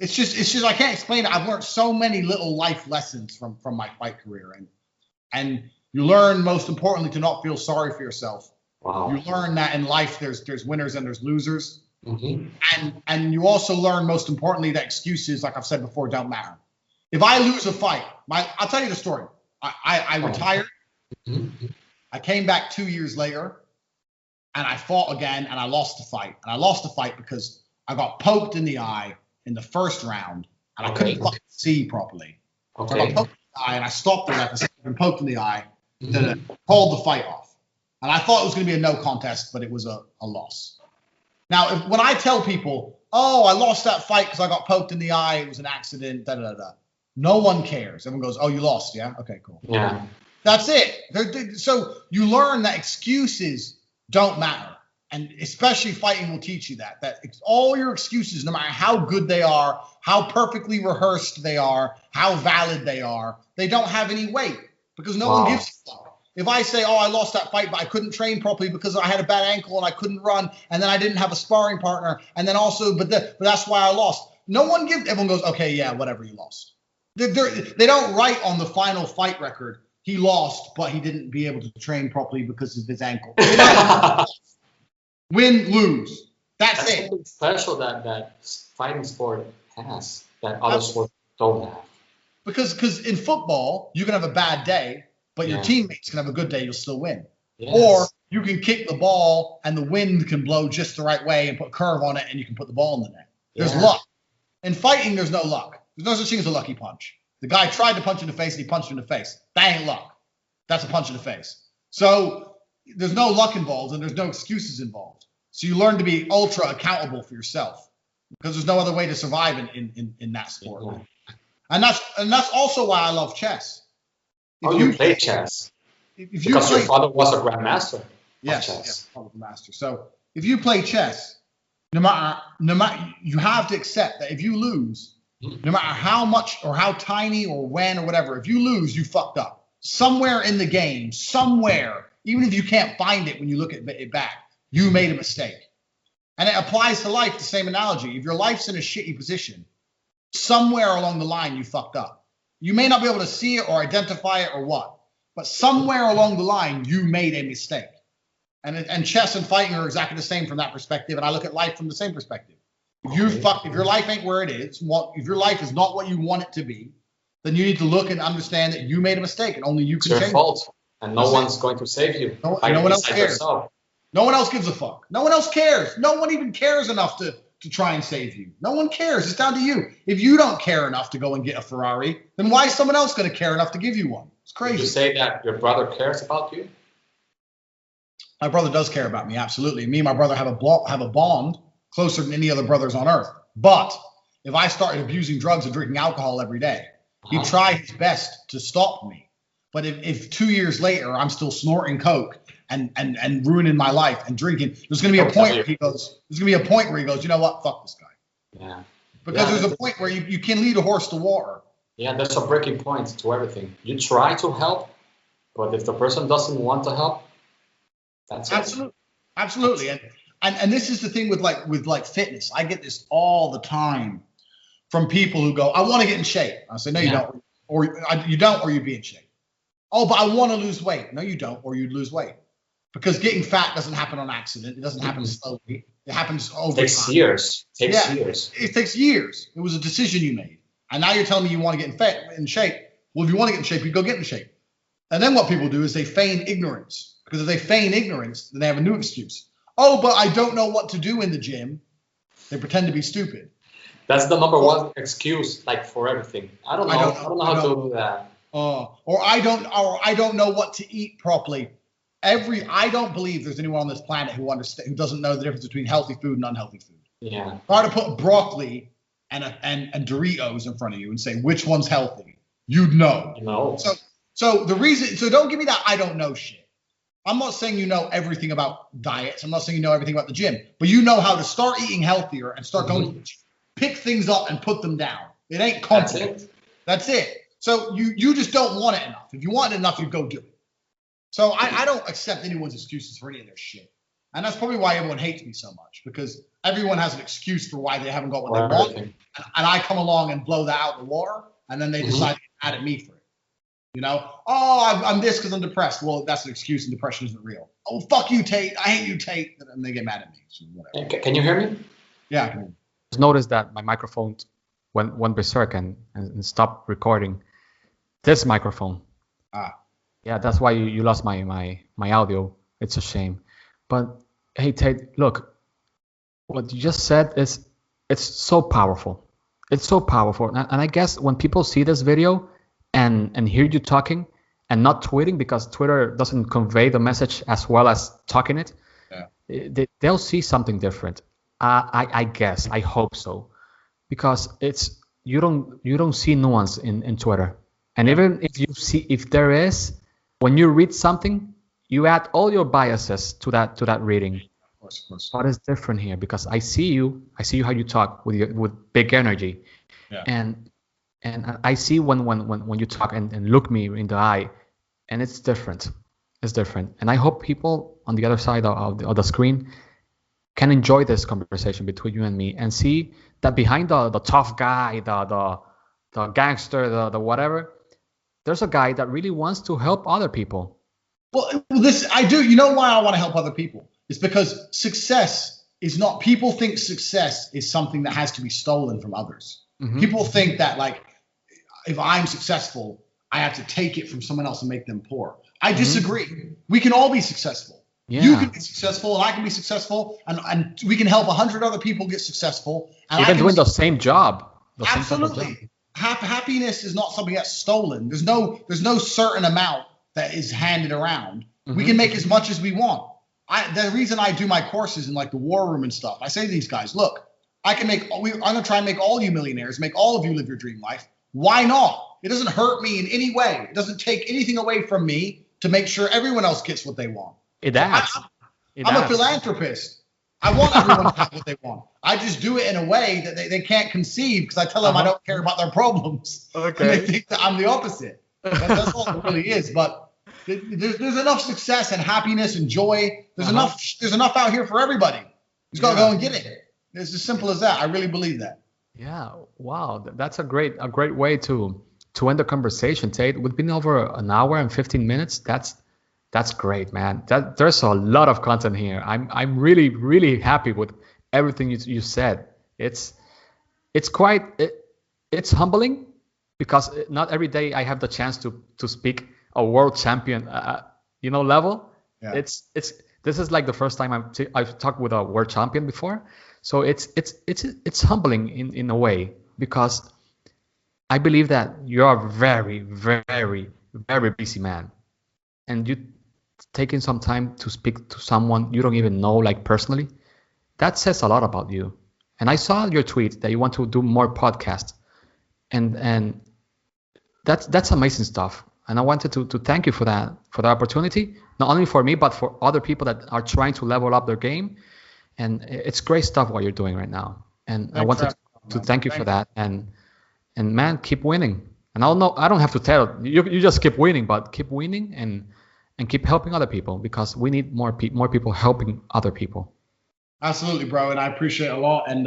It's just I can't explain it. I've learned so many little life lessons from my fight career, and you learn, most importantly, to not feel sorry for yourself. Wow. You learn that in life there's winners and there's losers. Mm-hmm. And you also learn, most importantly, that excuses, like I've said before, don't matter. If I lose a fight, I'll tell you the story. I retired. Mm-hmm. I came back 2 years later, and I fought again, and I lost the fight. And I lost the fight because I got poked in the eye in the first round, and I couldn't fucking see properly. So I got poked in the eye, and I stopped the ref and poked in the eye, then called the fight off. And I thought it was going to be a no contest, but it was a loss. Now, when I tell people, oh, I lost that fight because I got poked in the eye, it was an accident, no one cares. Everyone goes, oh, you lost, yeah? Okay, cool. Yeah. That's it. So you learn that excuses don't matter. And especially fighting will teach you that all your excuses, no matter how good they are, how perfectly rehearsed they are, how valid they are, they don't have any weight because no one gives a fuck. If I say, oh, I lost that fight, but I couldn't train properly because I had a bad ankle and I couldn't run, and then I didn't have a sparring partner, and then also, but that's why I lost. Everyone goes, okay, yeah, whatever, you lost. They don't write on the final fight record, he lost, but he didn't be able to train properly because of his ankle. Win, lose. That's it. Something special that fighting sport has that other sports don't have. Because in football, you can have a bad day, but your teammates can have a good day, you'll still win. Yes. Or you can kick the ball and the wind can blow just the right way and put curve on it and you can put the ball in the net. There's luck. In fighting, there's no luck. There's no such thing as a lucky punch. The guy tried to punch in the face and he punched in the face. That ain't luck. That's a punch in the face. So there's no luck involved and there's no excuses involved. So you learn to be ultra accountable for yourself because there's no other way to survive in that sport. Yeah. And that's also why I love chess. You play chess? Because your father was a grandmaster. Yes, master. So if you play chess, no matter you have to accept that if you lose, no matter how much or how tiny or when or whatever, if you lose, you fucked up. Somewhere in the game, somewhere, even if you can't find it when you look at it back, you made a mistake. And it applies to life, the same analogy. If your life's in a shitty position, somewhere along the line you fucked up. You may not be able to see it or identify it or what, but somewhere along the line you made a mistake. And chess and fighting are exactly the same from that perspective. And I look at life from the same perspective. If your life ain't where it is, if your life is not what you want it to be, then you need to look and understand that you made a mistake and only you can change it. It's your fault, and no one's going to save you. No one else cares. No one else gives a fuck. No one else cares. No one even cares enough to try and save you. No one cares. It's down to you. If you don't care enough to go and get a Ferrari, then why is someone else going to care enough to give you one? It's crazy. Did you say that your brother cares about you? My brother does care about me, absolutely. Me and my brother have a bond closer than any other brothers on earth. But if I started abusing drugs and drinking alcohol every day, he'd try his best to stop me. But if 2 years later I'm still snorting coke and ruining my life and drinking, there's going to be a point where he goes, you know what, fuck this guy. Yeah. Because there's a point where you can lead a horse to water. Yeah, there's a breaking point to everything. You try to help, but if the person doesn't want to help, that's it. Absolutely. And this is the thing with fitness. I get this all the time from people who go, I want to get in shape. I say, no, you don't. Or you don't, or you'd be in shape. Oh, but I want to lose weight. No, you don't, or you'd lose weight. Because getting fat doesn't happen on accident. It doesn't happen slowly. It happens over time. It takes years. It takes years. It was a decision you made. And now you're telling me you want to get in shape. Well, if you want to get in shape, you go get in shape. And then what people do is they feign ignorance. Because if they feign ignorance, then they have a new excuse. Oh, but I don't know what to do in the gym. They pretend to be stupid. That's the number one excuse, for everything. I don't know how to do that. Or I don't know what to eat properly. I don't believe there's anyone on this planet who doesn't know the difference between healthy food and unhealthy food. Yeah. Try to put broccoli and Doritos in front of you and say which one's healthy. You'd know. No. So don't give me that I don't know shit. I'm not saying you know everything about diets. I'm not saying you know everything about the gym, but you know how to start eating healthier and start going to the gym. Pick things up and put them down. It ain't complicated. That's it. So you just don't want it enough. If you want it enough, you go do it. So I don't accept anyone's excuses for any of their shit. And that's probably why everyone hates me so much, because everyone has an excuse for why they haven't got what they want. And I come along and blow that out the water, and then they decide to get mad at me for it. I'm this because I'm depressed. Well, that's an excuse, and depression isn't real. Oh, fuck you, Tate. I hate you, Tate. And they get mad at me. So whatever. Can you hear me? Yeah, I can hear you. Just noticed that my microphone went berserk and stopped recording this microphone. Yeah, that's why you lost my audio. It's a shame. But hey, Tate, look, what you just said it's so powerful. It's so powerful. And I guess when people see this video and hear you talking and not tweeting, because Twitter doesn't convey the message as well as talking it, they'll see something different. I guess, I hope so, because you don't see nuance in Twitter. And even if there is, when you read something, you add all your biases to that reading. Of course. But it's different here because I see you how you talk with big energy, and I see when you talk and look me in the eye, and it's different. It's different, and I hope people on the other side of the screen can enjoy this conversation between you and me and see that behind the tough guy, the gangster, the whatever, there's a guy that really wants to help other people. Well, this I do. You know why I want to help other people? It's because success is not. People think success is something that has to be stolen from others. Mm-hmm. People think that, like, if I'm successful, I have to take it from someone else and make them poor. I disagree. Mm-hmm. We can all be successful. Yeah. You can be successful, and I can be successful, and we can help 100 other people get successful. And even doing the same job. Absolutely. Happiness is not something that's stolen. There's no certain amount that is handed around. Mm-hmm. We can make as much as we want. The reason I do my courses in like the war room and stuff, I say to these guys, look, I'm gonna try and make all you millionaires, make all of you live your dream life. Why not? It doesn't hurt me in any way. It doesn't take anything away from me to make sure everyone else gets what they want. I'm a philanthropist. I want everyone to have what they want. I just do it in a way that they can't conceive, because I tell them I don't care about their problems. Okay. And they think that I'm the opposite. That's all it really is. But there's enough success and happiness and joy. There's enough out here for everybody. You just gotta go and get it. It's as simple as that. I really believe that. Yeah. Wow. That's a great way to end the conversation, Tate. We've been over an hour and 15 minutes. That's great, man. There's a lot of content here. I'm really, really happy with everything you said. It's humbling, because not every day I have the chance to speak a world champion, level. Yeah. This is like the first time I've talked with a world champion before. So it's humbling in a way, because I believe that you are a very, very, very busy man, and you taking some time to speak to someone you don't even know, like personally, that says a lot about you. And I saw your tweet that you want to do more podcasts, and that's amazing stuff. And I wanted to thank you for that, for the opportunity, not only for me, but for other people that are trying to level up their game. And it's great stuff what you're doing right now. And I wanted to thank you for that. And man, keep winning. And I don't have to tell you, you just keep winning, but keep winning and keep helping other people, because we need more people helping other people. Absolutely, bro. And I appreciate it a lot. And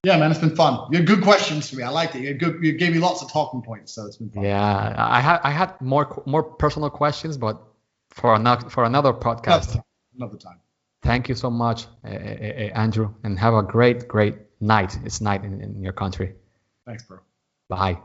yeah, man, it's been fun. You had good questions for me. I liked it. You gave me lots of talking points, so it's been fun. Yeah, I had more personal questions, but for another podcast. Another time. Thank you so much, Andrew, and have a great night. It's night in your country. Thanks, bro. Bye.